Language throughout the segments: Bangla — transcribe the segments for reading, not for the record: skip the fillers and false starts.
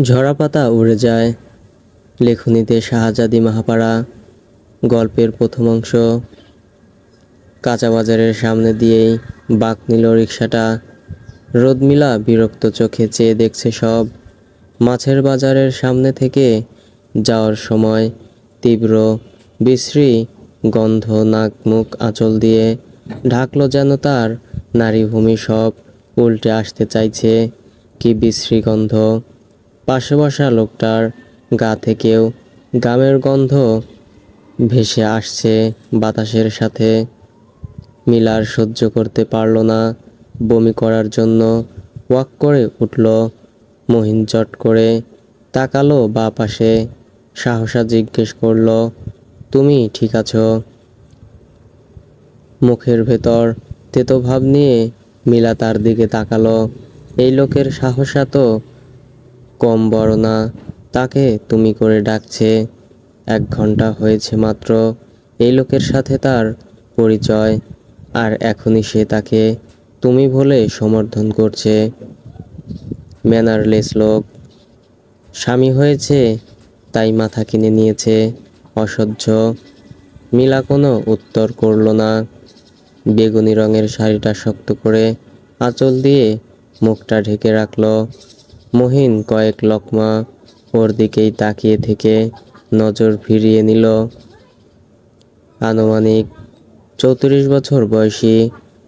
ঝরা পাতা উড়ে যায়। লেখনীতে শাহজাদি মাহাপাড়া। গল্পের প্রথম অংশ। কাঁচা বাজারের সামনে দিয়েই বাঁক নিল রিকশাটা। রোদমিলা বিরক্ত চোখে চেয়ে দেখছে সব। মাছের বাজারের সামনে থেকে যাওয়ার সময় তীব্র বিশ্রী গন্ধ নাক মুখ আঁচল দিয়ে ঢাকলো, যেন তার নারীভূমি সব উল্টে আসতে চাইছে। কি বিশ্রী গন্ধ! পাশে বসা লোকটার গা থেকেও গামের গন্ধ ভেসে আসছে বাতাসের সাথে। মিলার সহ্য করতে পারল না, বমি করার জন্য ওয়াক করে উঠল। মহিন চট করে তাকালো বাঁ পাশে। সাহসা জিজ্ঞেস করল, তুমি ঠিক আছো? মুখের ভেতর তেতো ভাব নিয়ে মিলা তার দিকে তাকালো। এই লোকের সাহসা তো কম বড় না, তাকে তুমি করে ডাকছে। 1 ঘন্টা হয়েছে মাত্র এই লোকের সাথে তার পরিচয়, আর এখনই সে তাকে তুমি বলে সম্বোধন করছে। ম্যানারলেস লোক। স্বামী হয়েছে তাই মাথা কিনে নিয়েছে। অসহ্য। মিলা কোনো উত্তর করল না। বেগুনি রঙের শাড়িটা শক্ত করে আঁচল দিয়ে মুখটা ঢেকে রাখল। মহিন কয়েক লকমা ওর দিকেই তাকিয়ে থেকে নজর ফিরিয়ে নিল। আনুমানিক 34 বছর বয়সী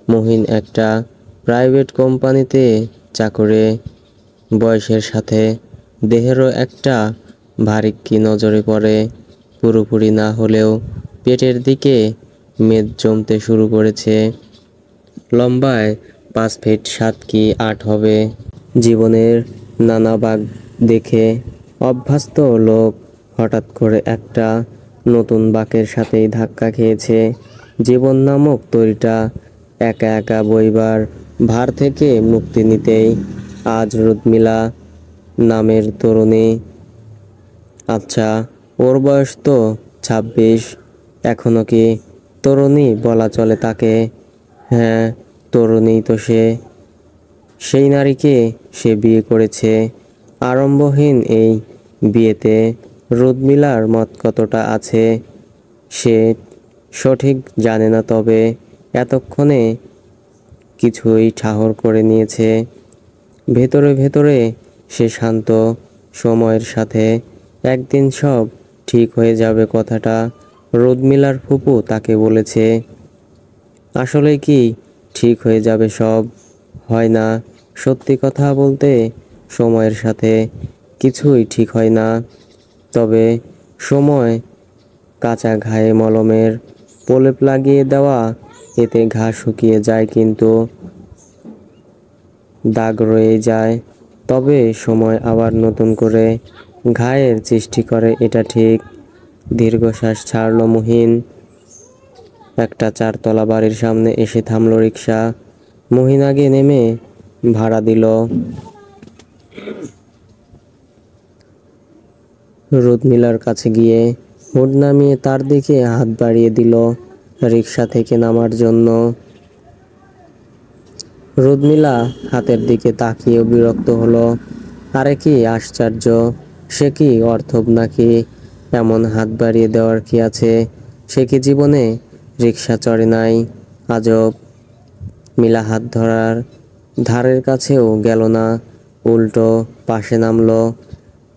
মহিন একটা প্রাইভেট কোম্পানিতে চাকরে। বয়সের সাথে দেহেরও একটা ভারিক্কি নজরে পড়ে। পুরোপুরি না হলেও পেটের দিকে মেদ জমতে শুরু করেছে। লম্বায় 5 ফিট 7 কি 8 হবে। জীবনের নানা বাঁক দেখে অভ্যস্ত লোক হঠাৎ করে একটা নতুন বাঁকের সাথেই ধাক্কা খেয়েছে। জীবন নামক তরীটা একা একা বইবার ভার থেকে মুক্তি নিতেই আজ রোদমিলা নামের তরুণী। আচ্ছা, ওর বয়স তো 26। এখনো কি তরুণী বলা চলে তাকে? হ্যাঁ, তরুণী তো সে। সেই নারীকে সে বিয়ে করেছে। আড়ম্বরহীন এই বিয়েতে রোদমিলার মত কতটা আছে সে সঠিক জানে না, তবে এতক্ষণে কিছুই ঠাহর করে নিয়েছে। ভেতরে ভেতরে সে শান্ত। সময়ের সাথে একদিন সব ঠিক হয়ে যাবে কথাটা রোদমিলার ফুপু তাকে বলেছে। আসলে কি ঠিক হয়ে যাবে সব? হয় না। সত্যি কথা বলতে সময়ের সাথে কিছুই ঠিক হয় না। তবে সময় কাঁচা ঘায়ে মলমের প্রলেপ লাগিয়ে দেওয়া, এতে ঘা শুকিয়ে যায় কিন্তু দাগ রয়ে যায়। তবে সময় আবার নতুন করে ঘায়ের সৃষ্টি করে, এটা ঠিক। দীর্ঘশ্বাস ছাড়ল মহিন। একটা 4 তলা বাড়ির সামনে এসে থামল রিকশা। মহিন আগে নেমে ভাড়া দিল। রোদমিলার কাছে গিয়ে হুড নামিয়ে তার দিকে হাত বাড়িয়ে দিল রিকশা থেকে নামার জন্য। রোদমিলা হাতের দিকে তাকিয়েও বিরক্ত হলো। আরে কি আশ্চর্য! সে কি অর্থব নাকি? এমন হাত বাড়িয়ে দেওয়ার কি আছে? সে কি জীবনে রিকশা চড়ে নাই? আজব। মিলা হাত ধরার ধারের কাছেও গেল না, উল্টো পাশে নামলো।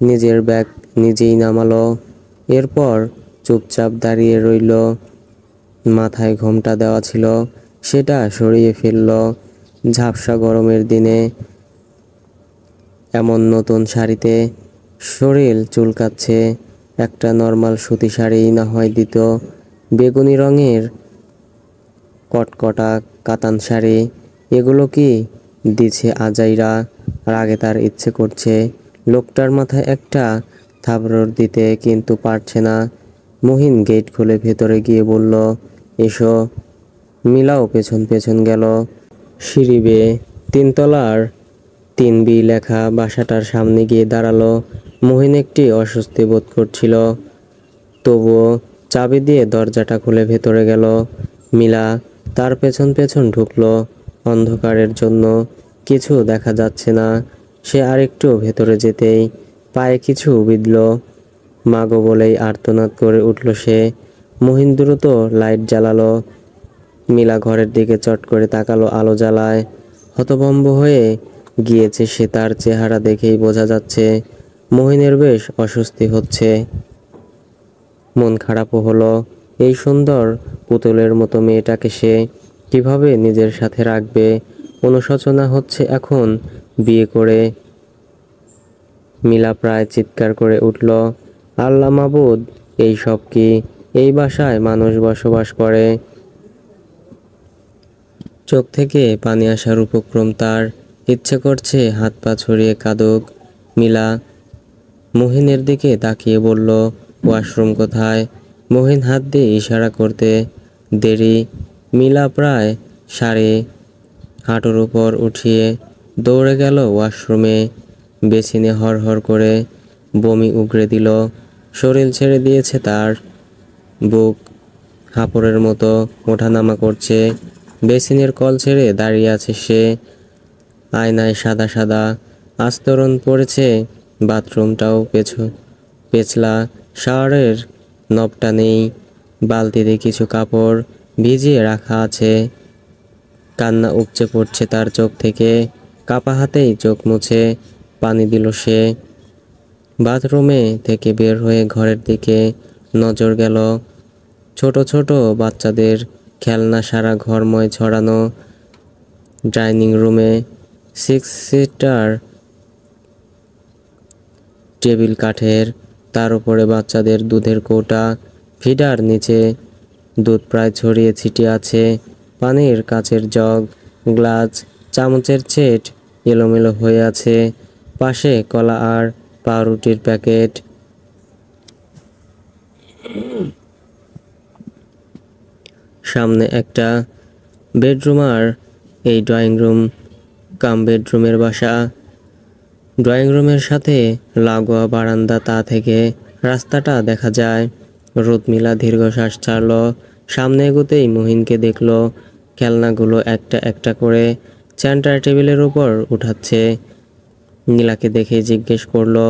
নিজের ব্যাগ নিজেই নামালো। এরপর চুপচাপ দাঁড়িয়ে রইল। মাথায় ঘোমটা দেওয়া ছিল, সেটা সরিয়ে ফেলল। ঝাপসা গরমের দিনে এমন নতুন শাড়িতে শরীর চুলকাচ্ছে। একটা নর্মাল সুতি শাড়ি না হয় দিত। বেগুনি রঙের কটকটা কাতান শাড়ি, এগুলো কি দিছে আজাইরা? রাগে তার ইচ্ছে করছে লোকটার মাথায় একটা থাবড় দিতে, কিন্তু পারছে না। মহিন গেট খুলে ভেতরে গিয়ে বলল, এসো। মিলাও পেছন পেছন গেল। সিঁড়ি বেয়ে 3 তলার 3B লেখা বাসাটার সামনে গিয়ে দাঁড়ালো। মহিন একটি অস্বস্তি বোধ করছিল, তবুও চাবি দিয়ে দরজাটা খুলে ভেতরে গেল। মিলা তার পেছন পেছন ঢুকলো। অন্ধকারের জন্য কিছু দেখা যাচ্ছে না। সে আরেকটু ভেতরে যেতেই পায়ে কিছু বিঁধল। মাগো বলেই আর্তনাদ করে উঠল সে। মহিন দ্রুত লাইট জ্বালালো। মিলা ঘরের দিকে চট করে তাকালো আলো জ্বালায়। হতভম্ব হয়ে গিয়েছে সে, তার চেহারা দেখেই বোঝা যাচ্ছে মহিনের বেশ অস্বস্তি হচ্ছে। মন খারাপও হলো। এই সুন্দর পুতুলের মতো মেয়েটাকে সে কিভাবে নিজের সাথে রাখবে? অনুশোচনা হচ্ছে এখন বিয়ে করে। মিলা প্রায় চিৎকার করে উঠল, আল্লাহ মাবুদ, এই সব কি? এই বাসায় মানুষ বসবাস করে? চোখ থেকে পানি আসার উপক্রম তার। ইচ্ছে করছে হাত পা ছড়িয়ে কাঁদুক। মিলা মহিনের দিকে তাকিয়ে বলল, ওয়াশরুম কোথায়? মহিন হাত দিয়ে ইশারা করতে দেরি। মিলা প্রায় সাড়ে হাঁটুর উপর উঠিয়ে দৌড়ে গেল ওয়াশরুমে। বেসিনে হরহর করে বমি উগরে দিল। শরীর ছেড়ে দিয়েছে তার। বুক হাঁপড়ের মতো ওঠানামা করছে। বেসিনের কল ছেড়ে দাঁড়িয়ে আছে সে। আয়নায় সাদা সাদা আস্তরণ পড়েছে। বাথরুমটাও পেছলা। শাওয়ারের নবটা নেই। বালতিতে কিছু কাপড় ভিজিয়ে রাখা আছে। কান্না উপচে পড়ছে তার চোখ থেকে। কাপা হাতেই চোখ মুছে পানি দিল সে। বাথরুমে থেকে বের হয়ে ঘরের দিকে নজর গেল। ছোট ছোট বাচ্চাদের খেলনা সারা ঘরময় ছড়ানো। ডাইনিং রুমে 6 সিটার টেবিল কাঠের, তার উপরে বাচ্চাদের দুধের কৌটা। ফিডার নিচে দুধ প্রায় ছড়িয়ে ছিটিয়ে আছে। পানির কাচের জগ, গ্লাস, চামচের সেট এলোমেলো হয়ে আছে। পাশে কলা আর পাউরুটির প্যাকেট। সামনে একটা বেডরুম আর এই ড্রয়িং রুম কাম বেডরুমের বাসা। ড্রয়িং রুমের সাথে লাগোয়া বারান্দা, তা থেকে রাস্তাটা দেখা যায়। রুদমিলা দীর্ঘশ্বাস ছাড়ল। সামনে এগোতেই মহিনকে দেখল। খেলনাগুলো একটা একটা করে সেন্টার টেবিলের উপর উঠাচ্ছে। নীলাকে দেখে জিজ্ঞেস করলো,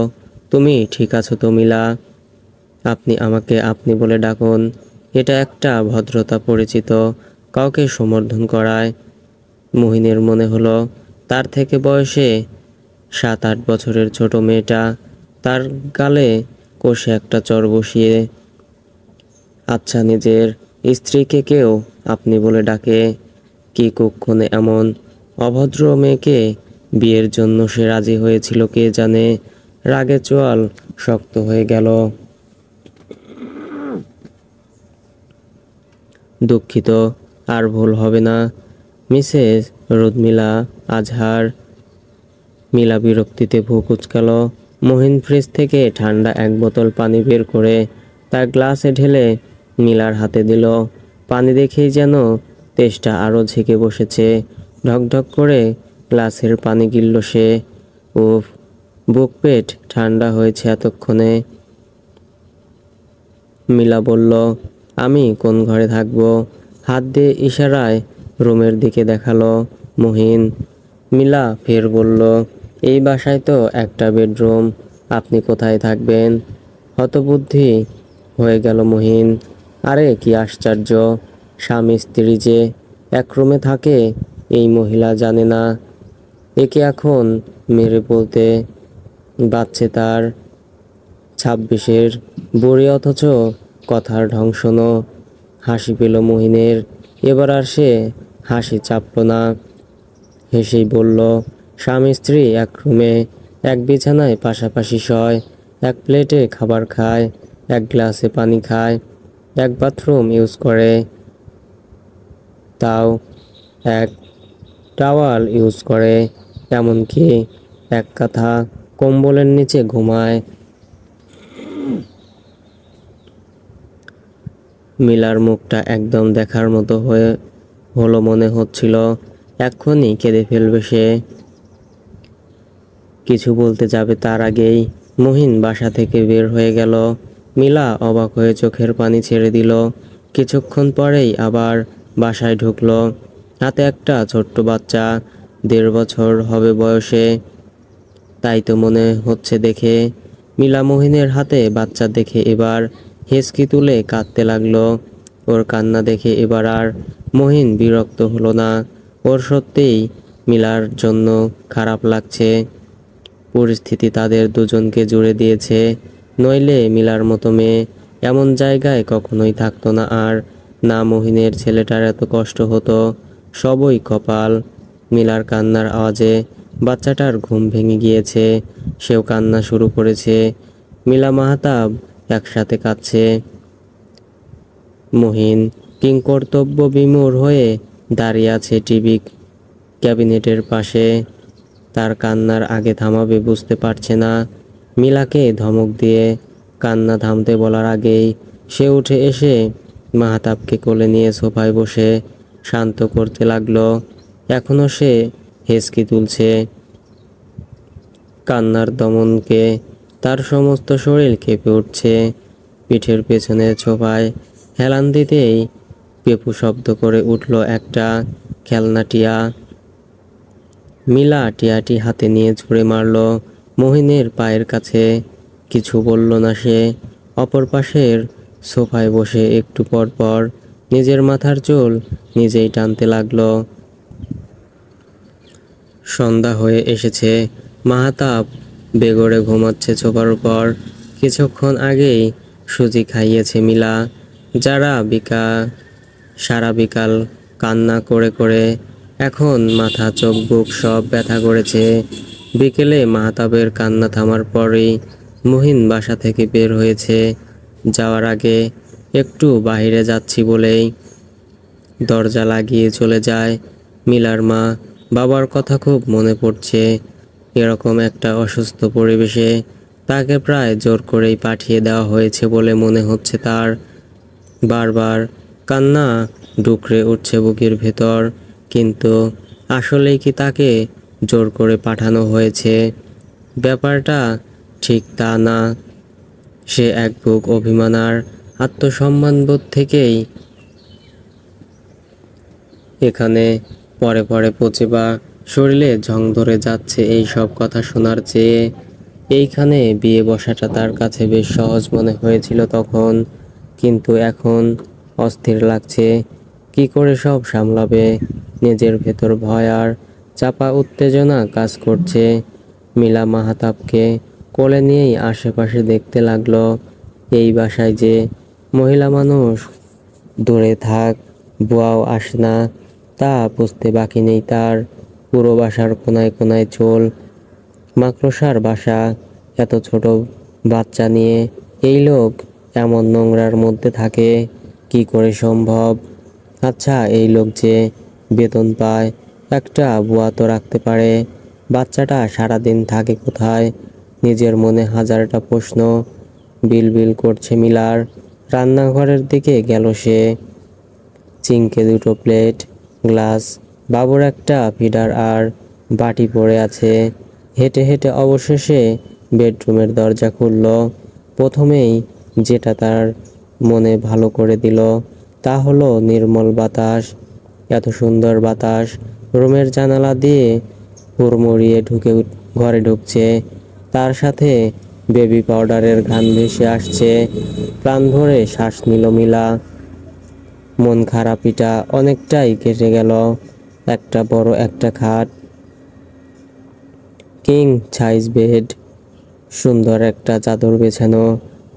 তুমি ঠিক আছো তো মিলা? আপনি আমাকে আপনি বলে ডাকুন। এটা একটা ভদ্রতা, পরিচিত কাউকে সম্বোধন করায়। মহিনের মনে হলো তার থেকে বয়সে 7-8 বছরের ছোট মেয়েটা তার গালে কষে একটা চর বসিয়ে। আচ্ছা, নিজের স্ত্রীকে কেউ আপনি বলে ডাকে? কি কুক্ষণে এমন অভদ্র মেয়েকে বিয়ের জন্য সে রাজি হয়েছিল কে জানে। রাগে চোয়াল শক্ত হয়ে গেল। দুঃখিত, আর ভুল হবে না মিসেস রুদমিলা আজহার। মিলা বিরক্তিতে ভ্রু কুঁচকাল। মহিন ফ্রিজ থেকে ঠান্ডা এক বোতল পানি বের করে তার গ্লাসে ঢেলে মিলার হাতে দিল। পানি দেখেই যেন তেষ্টা আরও ঝেঁকে বসেছে। ঢকঢক করে গ্লাসের পানি গিলল সে। উফ, বুক পেট ঠান্ডা হয়েছে এতক্ষণে। মিলা বলল, আমি কোন ঘরে থাকবো? হাত দিয়ে ইশারায় রুমের দিকে দেখালো মহিন। মিলা ফের বলল, এই বাসায় তো একটা বেডরুম, আপনি কোথায় থাকবেন? হতবুদ্ধি হয়ে গেল মহিন। আরে কি আশ্চর্য, স্বামী স্ত্রী যে এক রুমে থাকে এই মহিলা জানে না। একে এখন মেরে বলতে বাচ্ছে তার। 26-এর বুড়ি, অথচ কথার ঢং শোনো। হাসি পেল মহিনের। এবার আর সে হাসি চাপল না। হেসেই বলল, স্বামী স্ত্রী এক রুমে, এক বিছানায় পাশাপাশি শয়, এক প্লেটে খাবার খায়, এক গ্লাসে পানি খায়, এক বাথরুম ইউজ করে, তাও এক টাওয়াল ইউজ করে, এমনকি এক কাঁথা কম্বলের নিচে ঘুমায়। মিলার মুখটা একদম দেখার মতো হলো, মনে হচ্ছিল এক্ষুনি কেঁদে ফেলবে সে। কিছু বলতে যাবে তার আগেই মহিন বাসা থেকে বের হয়ে গেল। মিলা অবাক হয়ে চোখের পানি ছেড়ে দিল। কিছুক্ষণ পরেই আবার বাসায় ঢুকলো। হাতে একটা ছোট্ট বাচ্চা, 1.5 বছর হবে বয়সে। তাই তো মনে হচ্ছে দেখে। মিলা মহিনের হাতে বাচ্চা দেখে এবার হেঁচকি তুলে কাঁদতে লাগলো। ওর কান্না দেখে এবার আর মহিন বিরক্ত হলো না। ওর সত্যিই মিলার জন্য খারাপ লাগছে। পরিস্থিতি তাদের দুজনকে জুড়ে দিয়েছে, নইলে মিলার মতো মেয়ে এমন জায়গায় কখনোই থাকতো না। আর না মহিনের ছেলেটার এত কষ্ট হতো। সবই কপাল। মিলার কান্নার আওয়াজে বাচ্চাটার ঘুম ভেঙে গিয়েছে, সেও কান্না শুরু করেছে। মিলা মাহতাব একসাথে কাঁদছে। মহিন কিংকর্তব্য বিমূঢ় হয়ে দাঁড়িয়ে আছে টিভি ক্যাবিনেটের পাশে। তার কান্নার আগে থামাবে বুঝতে পারছে না। মিলাকে ধমক দিয়ে কান্না থামতে বলার আগেই সে উঠে এসে মাহতাবকে কোলে নিয়ে সোফায় বসে শান্ত করতে লাগলো। এখনো সে হেঁচকি তুলছে। কান্নার দমনকে তার সমস্ত শরীর কেঁপে উঠছে। পিঠের পেছনের ছোপায় হেলান দিতেই পেপু শব্দ করে উঠল একটা খেলনা টিয়া। মিলা টিয়াটি হাতে নিয়ে ছুঁড়ে মারল মহিনের পায়ের কাছে। কিছু বলল না সে। অপর পাশের সোফায় বসে একটু পর পর নিজের মাথার চুল নিজেই টানতে লাগলো। সন্ধ্যা হয়ে এসেছে। মাহতাব বেঘরে ঘুমাচ্ছে সোফার উপর। কিছুক্ষণ আগেই সুজি খাইয়েছে মিলা, যারা সারা বিকাল কান্না করে করে এখন মাথা চোখ বুক সব ব্যথা করেছে। বিকেলে মাহতাবের কান্না থামার পরই মুহিন বাসা থেকে বের হয়েছে। যাওয়ার আগে একটু বাইরে যাচ্ছি বলেই দরজা লাগিয়ে চলে যায়। মিলার মা বাবার কথা খুব মনে পড়ছে। এরকম একটা অসুস্থ পরিবেশে তাকে প্রায় জোর করেই পাঠিয়ে দেওয়া হয়েছে বলে মনে হচ্ছে তার। বারবার কান্না ডুকরে উঠছে বুকের ভেতর। কিন্তু আসলেই কি তাকে জোর করে পাঠানো হয়েছে? ব্যাপারটা ঠিক তা না। সে এক বুক অভিমান আর আত্মসম্মানবোধ থেকেই এখানে পরে পরে পচে বা শরীরে জং ধরে যাচ্ছে। এই সব কথা শোনার চেয়ে এইখানে বিয়ে বসাটা তার কাছে বেশ সহজ মনে হয়েছিল তখন। কিন্তু এখন অস্থির লাগছে। কি করে সব সামলাবে? নিজের ভেতর ভয় আর চাপা উত্তেজনা কাজ করছে। মিলা মাহতাবকে কোলে নিয়েই আশেপাশে দেখতে লাগলো। এই বাসায় যে মহিলা মানুষ দূরে থাক, বুয়াও আসে না, তা বুঝতে বাকি নেই তার। পুরো বাসার কোনায় কোনায় চোল মাকড়সার বাসা। এত ছোট বাচ্চা নিয়ে এই লোক এমন নোংরার মধ্যে থাকে কি করে সম্ভব? আচ্ছা, এই লোক যে বেতন পায়, একটা বুয়া তো রাখতে পারে। বাচ্চাটা সারাদিন থাকে কোথায়? নিজের মনে হাজারটা প্রশ্ন বিলবিল করছে মিলার। রান্নাঘরের দিকে গেল সে। সিঙ্কে দুটো প্লেট, গ্লাস, বাবুর একটা ফিডার আর বাটি পড়ে আছে। হেঁটে হেঁটে অবশেষে বেডরুমের দরজা খুলল। প্রথমেই যেটা তার মনে ভালো করে দিল তা হলো নির্মল বাতাস। এত সুন্দর বাতাস রুমের জানালা দিয়ে হুড়মুড়িয়ে ঘরে ঢুকছে। তার সাথে বেবি পাউডারের ঘ্রাণ ভেসে আসছে। প্রাণ ভরে শ্বাস নিল মিলা। মন খারাপিটা অনেকটাই কেটে গেল। একটা বড় একটা খাট, কিং সাইজ বেড, সুন্দর একটা চাদর বেছানো,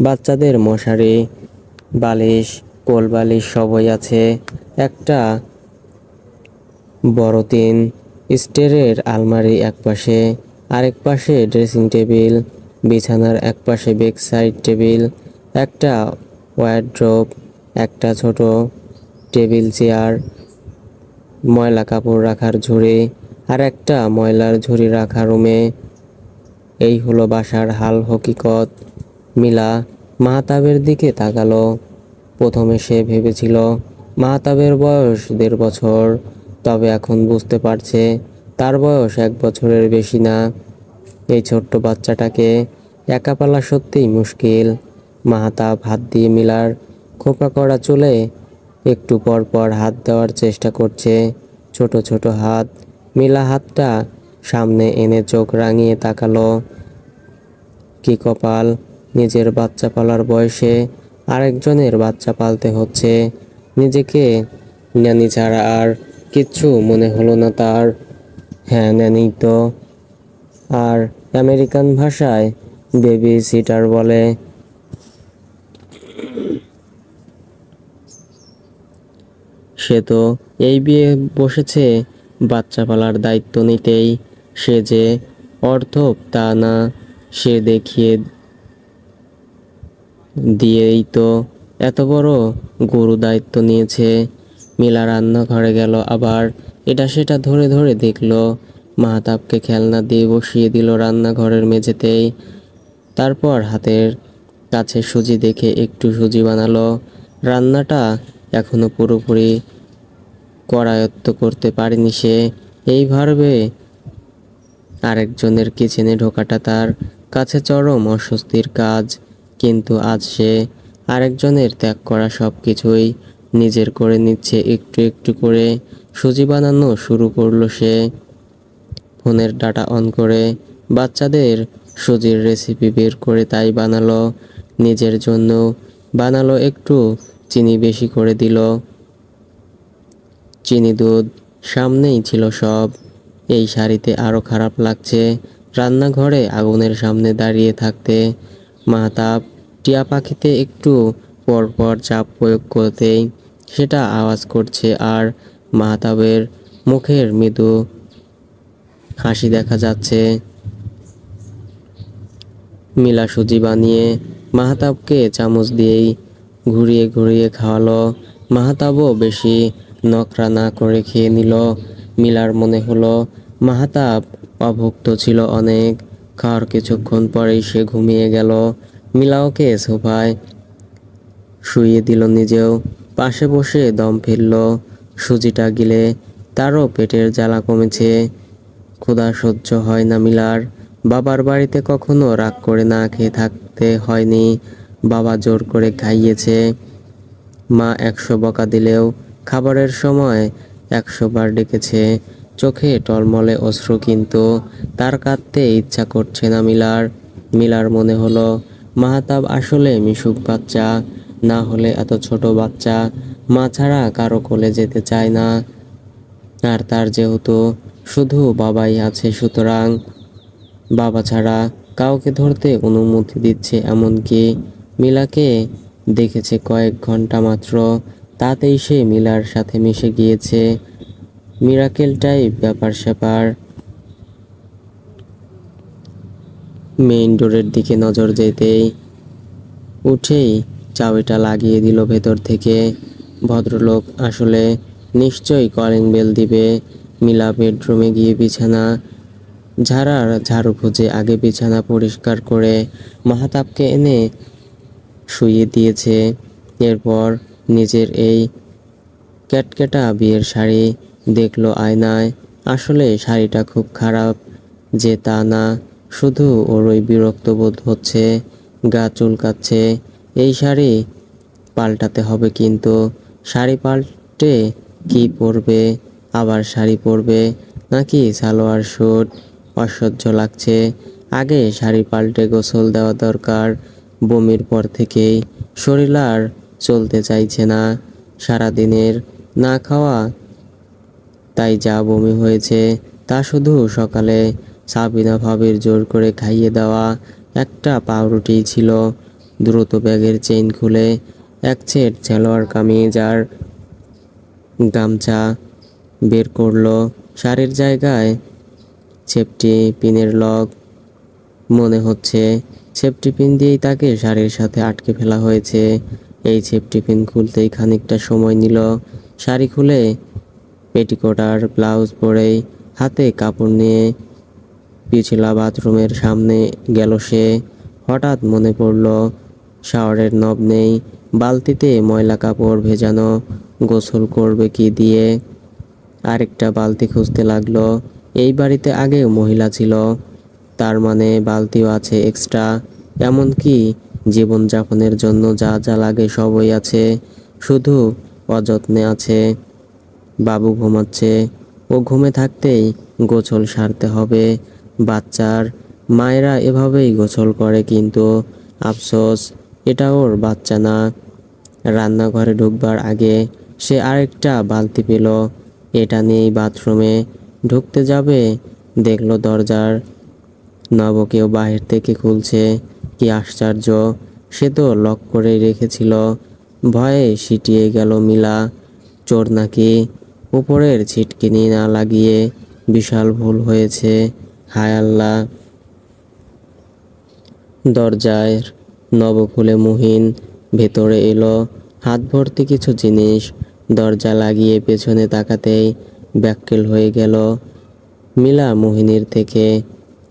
বাচ্চাদের মশারি, বালিশ, কোল বালিশ সবই আছে। একটা বড় তিন স্টেরের আলমারি একপাশে, আরেক পাশে ড্রেসিং টেবিল, বিছানার একপাশে বেড সাইড টেবিল, একটা ওয়ারড্রোব, একটা ছোট টেবিল চেয়ার, ময়লা কাপড় রাখার ঝুড়ি, আর একটা ময়লার ঝুড়ি রাখা রুমে। এই হলো বাসার হাল হকিকত। মিলা মাহতাবের দিকে তাকালো। প্রথমে সে ভেবেছিল মাহতাবের বয়স 1.5 বছর, তবে এখন বুঝতে পারছে তার বয়স 1 বছরের বেশি না। এই ছোট্ট বাচ্চাটাকে একা পালা সত্যিই মুশকিল। মাহতাব হাত দিয়ে মিলার খোপা করা চুলে একটু পর পর হাত দেওয়ার চেষ্টা করছে। ছোট ছোট হাত। মিলা হাতটা সামনে এনে চোখ রাঙিয়ে তাকালো। কি কপাল, নিজের বাচ্চা পালার বয়সে আরেকজনের বাচ্চা পালতে হচ্ছে। নিজেকে ন্যানি ছাড়া আর কিচ্ছু মনে হলো না তার। হ্যাঁ, ন্যানি তো। আর আমেরিকান ভাষায় বেবি সিটার বলে। সে তো এই বিয়ে বসেছে বাচ্চা পালার দায়িত্ব নিতেই। সে যে অর্থক তা না, সে দেখিয়ে দিয়েই তো এত বড় গুরু দায়িত্ব নিয়েছে। মিলা রান্নাঘরে গেল, আবার এটা সেটা ধরে ধরে দেখলো। মাহতাবকে খেলনা দিয়ে বসিয়ে দিল রান্নাঘরের মেঝেতেই। তারপর হাতের কাছে সুজি দেখে একটু সুজি বানালো। রান্নাটা এখনো পুরোপুরি করায়ত্ত করতে পারেনি সে। এইভাবে আরেকজনের কিচেনে ঢোকাটা তার কাছে চরম অস্বস্তির কাজ। কিন্তু আজ সে আরেকজনের ত্যাগ করা সব কিছুই নিজের করে নিচ্ছে একটু একটু করে। সুজি বানানো শুরু করলো সে। ফোনের ডাটা অন করে বাচ্চাদের সুজির রেসিপি বের করে তাই বানালো। নিজের জন্য বানালো, একটু চিনি বেশি করে দিল। চিনি দুধ সামনেই ছিল সব। এই শাড়িতে আরো খারাপ লাগছে রান্নাঘরে আগুনের সামনে দাঁড়িয়ে থাকতে। মাহতাব টিয়া পাখিতে একটু পরপর চাপ প্রয়োগ করতেই সেটা আওয়াজ করছে, আর মাহতাবের মুখের মৃদু হাসি দেখা যাচ্ছে। মিলা সুজি বানিয়ে মাহতাবকে চামচ দিয়েই ঘুরিয়ে ঘুরিয়ে খাওয়ালো। মাহতাবও বেশি নখরা না করে খেয়ে নিল। মিলার মনে হলো মাহতাব অভুক্ত ছিল অনেক। খাওয়ার কিছুক্ষণ পরেই সে ঘুমিয়ে গেল। মিলা ওকে সোফায় শুইয়ে দিল, নিজেও পাশে বসে দম ফেলল। সুজিটা গিলে তারও পেটের জ্বালা কমেছে। ক্ষুধা সহ্য হয় না মিলার। বাবার বাড়িতে কখনো রাগ করে না খেয়ে থাকতে হয়নি। বাবা জোর করে খাইয়েছে। মা 100 বকা দিলেও খাবারের সময় 100 বার ডেকেছে। চোখে টলমলে অশ্রু, কিন্তু তার কাঁদতে ইচ্ছা করছে না মিলার। মিলার মনে হলো মাহতাব আসলে মিশুক বাচ্চা, না হলে এত ছোট বাচ্চা মা ছাড়া কারো কোলে যেতে চায় না। আর তার যেহেতু শুধু বাবাই আছে, সুতরাং বাবা ছাড়া কাউকে ধরতে অনুমতি দিচ্ছে। এমনকি মিলাকে দেখেছে কয়েক ঘন্টা মাত্র, তাতেই সে মিলার সাথে মিশে গিয়েছে। মিরাকেলটাই ব্যাপার স্যাপার। মেইন ডোরের দিকে নজর যেতেই উঠেই চাবিটা লাগিয়ে দিল ভেতর থেকে। ভদ্রলোক আসলে নিশ্চয়ই কলিং বেল দিবে। মিলা বেডরুমে গিয়ে বিছানা ঝাড়ু খুঁজে আগে বিছানা পরিষ্কার করে মাহতাবকে এনে শুইয়ে দিয়েছে। এরপর নিজের এই ক্যাটকেটা বিয়ের শাড়ি দেখলো আয়নায়। আসলে শাড়িটা খুব খারাপ যে তা না, শুধু ওরই বিরক্ত বোধ হচ্ছে, গা চুলকাচ্ছে। এই শাড়ি পাল্টাতে হবে, কিন্তু শাড়ি পাল্টে কি পরবে? আবার শাড়ি পরবে নাকি সালোয়ার স্যুট? অসহ্য লাগছে। আগে শাড়ি পাল্টে গোসল দেওয়া দরকার। বমির পর থেকেই শরীর আর চলতে চাইছে না। সারাদিনের না খাওয়া, তাই যা বমি হয়েছে তা শুধু সকালে সাবিনা ভাবির জোর করে খাইয়ে দেওয়া একটা পাউরুটি ছিল। দ্রুত ব্যাগের চেইন খুলে এক সেট সালোয়ার কামিজ আর গামছা বের করলো। শাড়ির জায়গায় সেফটি পিনের লক। মনে হচ্ছে সেফটি পিন দিয়েই তাকে শাড়ির সাথে আটকে ফেলা হয়েছে। এই সেফটি পিন খুলতেই খানিকটা সময় নিল। শাড়ি খুলে পেটিকোট আর ব্লাউজ পরেই হাতে কাপড় নিয়ে পিছলা বাথরুমের সামনে গেল সে। হঠাৎ মনে পড়ল শাওয়ারের নব নেই, বালতিতে ময়লা কাপড় ভেজানো। গোসল করবে কি দিয়ে? আরেকটা বালতি খুঁজতে লাগলো। এই বাড়িতে আগেও মহিলা ছিল, তার মানে বালতিও আছে এক্সট্রা। এমনকি জীবনযাপনের জন্য যা যা লাগে সবই আছে, শুধু অযত্নে আছে। বাবু ঘুমাচ্ছে। ও ঘুমে থাকতেই গোসল সারতে হবে। বাচ্চার মায়েরা এভাবেই গোসল করে, কিন্তু আফসোস এটা ওর বাচ্চা না। রান্নাঘরে ঢুকবার আগে সে আরেকটা বালতি পেল। এটা নিয়েই বাথরুমে ঢুকতে যাবে, দেখলো দরজার নব কেউ বাহির থেকে খুলছে। কি আশ্চর্য, সে তো লক করে রেখেছিল। ভয়ে সিটিয়ে গেল মিলা। চোর নাকি? উপরের ছিটকিনি না লাগিয়ে বিশাল ভুল হয়েছে। হায় আল্লাহ! দরজায় নব খুলে মুহিন ভেতরে এলো, হাত ভর্তি কিছু জিনিস। দরজা লাগিয়ে পেছনে তাকাতেই ব্যাকুল হয়ে গেল। মিলা মুহিনীর থেকে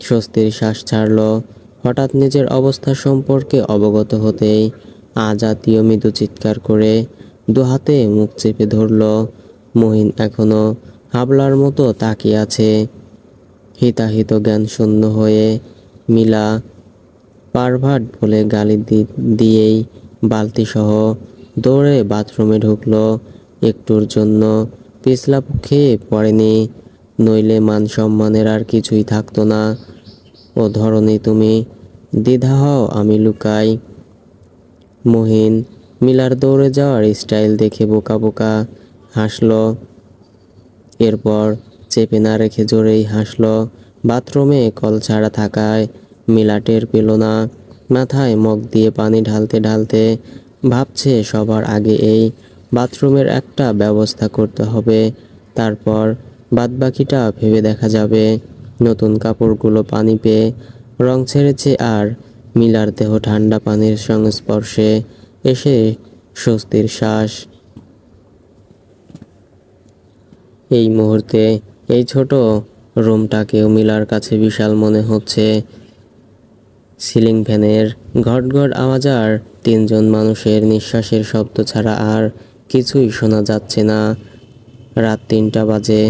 স্বস্তির শ্বাস ছাড়ল। হঠাৎ নিজের অবস্থা সম্পর্কে অবগত হতেই আজাতীয় মৃদু চিৎকার করে দুহাতে মুখ চেপে ধরল। মুহিন এখনো হাবলার মতো তাকিয়ে আছে, হিতাহিত জ্ঞান শূন্য হয়ে। মিলা পারভার্ট বলে গালি দিয়েই বালতি সহ দৌড়ে বাথরুমে ঢুকলো। একটুর জন্য পিছলা খেয়ে পড়েনি, নইলে মান সম্মানের আর কিছুই থাকতো না। ও ধরনি তুমি, দ্বিধা হও আমি লুকাই। মুহিন মিলার দৌড়ে যাওয়ার স্টাইল দেখে বোকা বোকা হাসলো, এরপর চেপে না রেখে জোরেই হাসলো। বাথরুমে কল ছাড়া থাকায় মিলা টের পেল না। মাথায় মগ দিয়ে পানি ঢালতে ঢালতে ভাবছে সবার আগে এই বাথরুমের একটা ব্যবস্থা করতে হবে, তারপর বাদবাকিটা ভেবে দেখা যাবে। নতুন কাপড়গুলো পানি পেয়ে রং ছেড়েছে, আর মিলার দেহ ঠান্ডা পানির সংস্পর্শে এসে স্বস্তির শ্বাস। এই মুহূর্তে এই ছোট রুমটাকেও মিলার কাছে বিশাল মনে হচ্ছে। সিলিং ফ্যানের ঘটঘট আওয়াজ আর তিনজন মানুষের নিঃশ্বাসের শব্দ ছাড়া আর কিছুই শোনা যাচ্ছে না। রাত 3টা বাজে।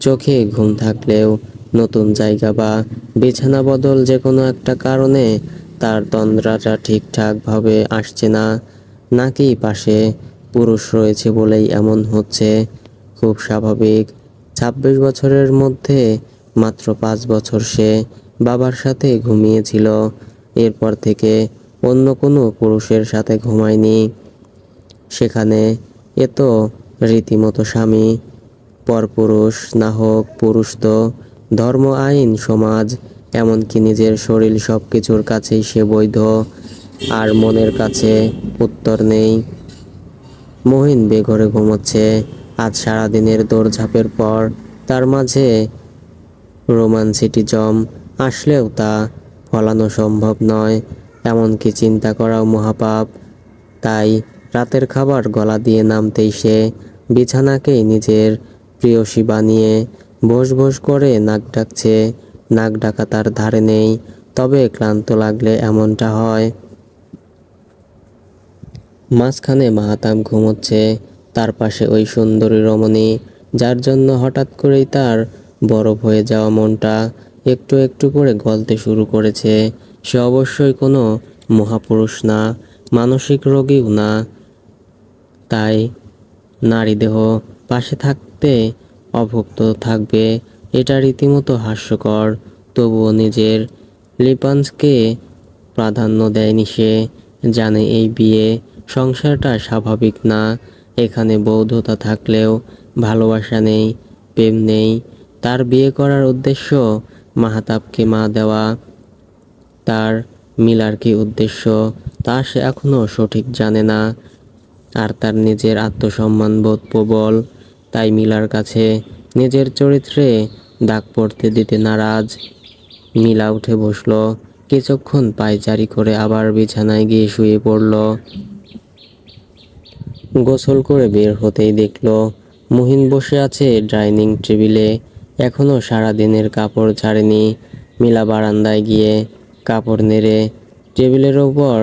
চোখে ঘুম থাকলেও নতুন জায়গা বা বিছানা বদল যে কোনো একটা কারণে তার তন্দ্রাটা ঠিকঠাকভাবে আসছে না। নাকি পাশে পুরুষ রয়েছে বলেই এমন হচ্ছে? খুব স্বাভাবিক। 26 বছরের মধ্যে মাত্র 5 বছর সে বাবার সাথে ঘুমিয়েছিল, এরপর থেকে অন্য কোনো পুরুষের সাথে ঘুমায়নি। সেখানে এ তো রীতিমতো স্বামী। পরপুরুষ না হোক পুরুষ তো ধর্ম, আইন, সমাজ, এমনকি নিজের শরীর সব কিছুর কাছেই সে বৈধ। আর মনের কাছে উত্তর নেই। মুহিন বেঘরে ঘুমোচ্ছে। আজ সারাদিনের দৌড়ঝাঁপের পর তার মাঝে রোমান্সিটিজম আসলেও তা ফলানো সম্ভব নয়, এমনকি চিন্তা করাও মহাপাপ। তাই রাতের খাবার গলা দিয়ে নামতেই সে বিছানাকেই নিজের প্রেয়সী বানিয়ে ভোস ভোস করে নাক ডাকছে। নাক ডাকা তার ধারে নেই, তবে ক্লান্ত লাগলে এমনটা হয়। মাঝখানে মাহাতাব ঘুমোচ্ছে, তার পাশে ওই সুন্দরী রমণী, যার জন্য হঠাৎ করেই তার বরফ হয়ে যাওয়া মনটা একটু একটু করে গলতে শুরু করেছে। সে অবশ্যই কোনো মহাপুরুষ না, মানসিক রোগীও না। তাই নারী দেহ পাশে থাকতে অভুক্ত থাকবে, এটা রীতিমতো হাস্যকর। তবুও নিজের লিপান্সকে প্রাধান্য দেয়নি সে। জানে এই বিয়ে সংসারটা স্বাভাবিক না। এখানে বৌদ্ধতা থাকলেও ভালোবাসা নেই, প্রেম নেই। তার বিয়ে করার উদ্দেশ্য মাহাতাবকে মা দেওয়া। তার মিলার কি উদ্দেশ্য তা সে এখনো সঠিক জানে না। আর তার নিজের আত্মসম্মানবোধ প্রবল, তাই মিলার কাছে নিজের চরিত্রে দাগ পড়তে দিতে নারাজ। মিলা উঠে বসল, কিছুক্ষণ পায়চারি করে আবার বিছানায় গিয়ে শুয়ে পড়ল। গোসল করে বের হতেই দেখল মুহিন বসে আছে ডাইনিং টেবিলে, এখনো সারাদিনের কাপড় ছাড়েনি। মিলা বারান্দায় গিয়ে কাপড় নেড়ে টেবিলের ওপর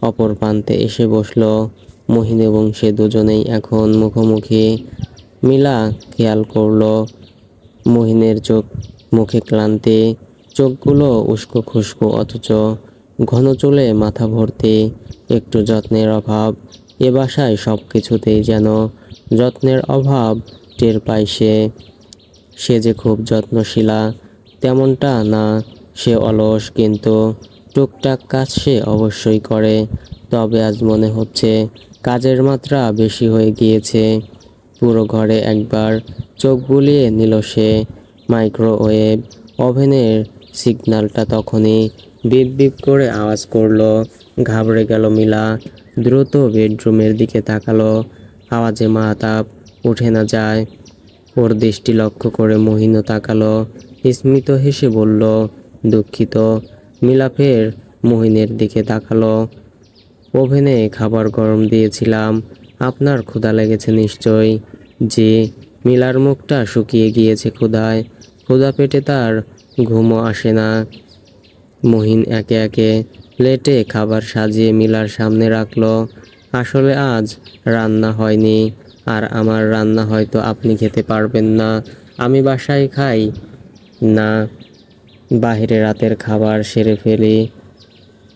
অপর প্রান্তে এসে বসল। মুহিন এবং সে দুজনেই এখন মুখোমুখি। মিলা খেয়াল করল মুহিনের চোখ মুখে ক্লান্তি, চোখগুলো উস্কো খুস্কো, অথচ ঘন চুলে মাথা ভর্তি। একটু যত্নের অভাব। এ বাসায় সব কিছুতেই যেন যত্নের অভাব টের পায় সে। সে যে খুব যত্নশীলা তেমনটা না, সে অলস, কিন্তু টুকটাক কাজ সে অবশ্যই করে। তবে আজ মনে হচ্ছে কাজের মাত্রা বেশি হয়ে গিয়েছে। পুরো ঘরে একবার চোখ বুলিয়ে নিল সে। মাইক্রোওয়েভ ওভেনের সিগন্যালটা তখনই বিপ বিপ করে আওয়াজ করলো। ঘাবড়ে গেল মিলা, দ্রুত বেডরুমের দিকে তাকালো। আওয়াজে মাথাপ উঠে না যায়। ওর দৃষ্টি লক্ষ্য করে মহিনও তাকালো। স্মিত হেসে বলল, দুঃখিত। মিলা ফের মহিনের দিকে তাকালো। ওভেনে খাবার গরম দিয়েছিলাম, আপনার ক্ষুধা লেগেছে নিশ্চয়ই। জি। মিলার মুখটা শুকিয়ে গিয়েছে ক্ষুধায়। ক্ষুধা পেটে তার ঘুমও আসে না। মহিন একে একে প্লেটে খাবার সাজিয়ে মিলার সামনে রাখলো। আসলে আজ রান্না হয়নি, আর আমার রান্না হয়তো আপনি খেতে পারবেন না। আমি বাসায় খাই না, বাইরে রাতের খাবার সেরে ফেলি।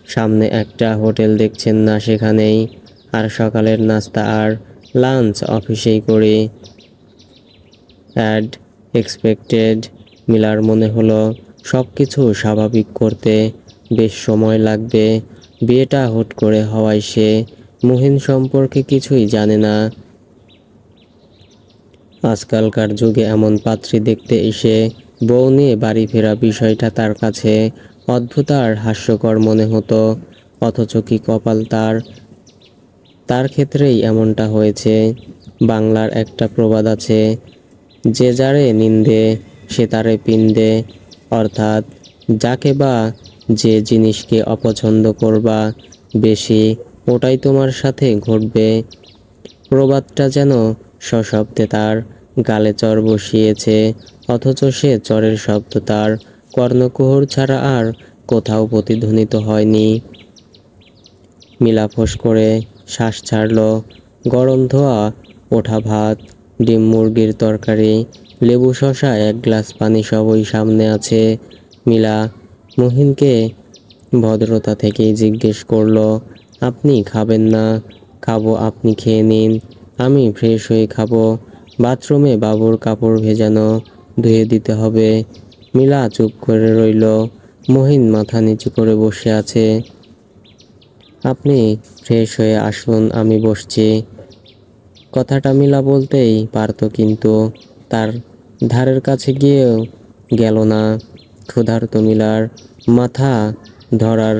সামনে একটা হোটেল দেখছেন না, সেখানেই। আর সকালের নাস্তা আর লাঞ্চ অফিসেই করি। Add expected. মিলার মনে হলো সব কিছু স্বাভাবিক করতে বেশ সময় লাগবে। বিয়েটা হুট করে হওয়ায় সে মুহিন সম্পর্কে কিছুই জানে না। আজকালকার যুগে এমন পাত্রী দেখতে এসে বউ নিয়ে বাড়ি ফেরা বিষয়টা তার কাছে অদ্ভুত আর হাস্যকর মনে হতো। অথচ কি কপাল তার, তার ক্ষেত্রেই এমনটা হয়েছে। বাংলার একটা প্রবাদ আছে, যে যারে নিন্দে সে তারে পিন্দে। অর্থাৎ যাকে বা যে জিনিসকে অপছন্দ করবা বেশি, ওটাই তোমার সাথে ঘটবে। প্রবাদটা যেন সশব্দে তার গালে চড় বসিয়েছে, অথচ সে চড়ের শব্দ তার কর্ণকুহর ছাড়া আর কোথাও প্রতিধ্বনিত হয়নি। মিলা ফোঁস করে শ্বাস ছাড়ল। গরম ধোয়া ওঠা ভাত, ডিম মুরগির তরকারি, লেবু শসা, এক গ্লাস পানি সবই সামনে আছে। মিলা মুহিনকে ভদ্রতা থেকেই জিজ্ঞেস করলো, আপনি খাবেন না? খাবো, আপনি খেয়ে নিন। আমি ফ্রেশ হয়ে খাবো। বাথরুমে বাবুর কাপড় ভেজানো, ধুয়ে দিতে হবে। মিলা চুপ করে রইল। মুহিন মাথা নিচু করে বসে আছে। আপনি ফ্রেশ হয়ে আসুন, আমি বসছি। কথাটা মিলা বলতেই পারত, কিন্তু তার ধারের কাছে গিয়েও গেল না। ক্ষুধার্ত মিলার মাথা ধরার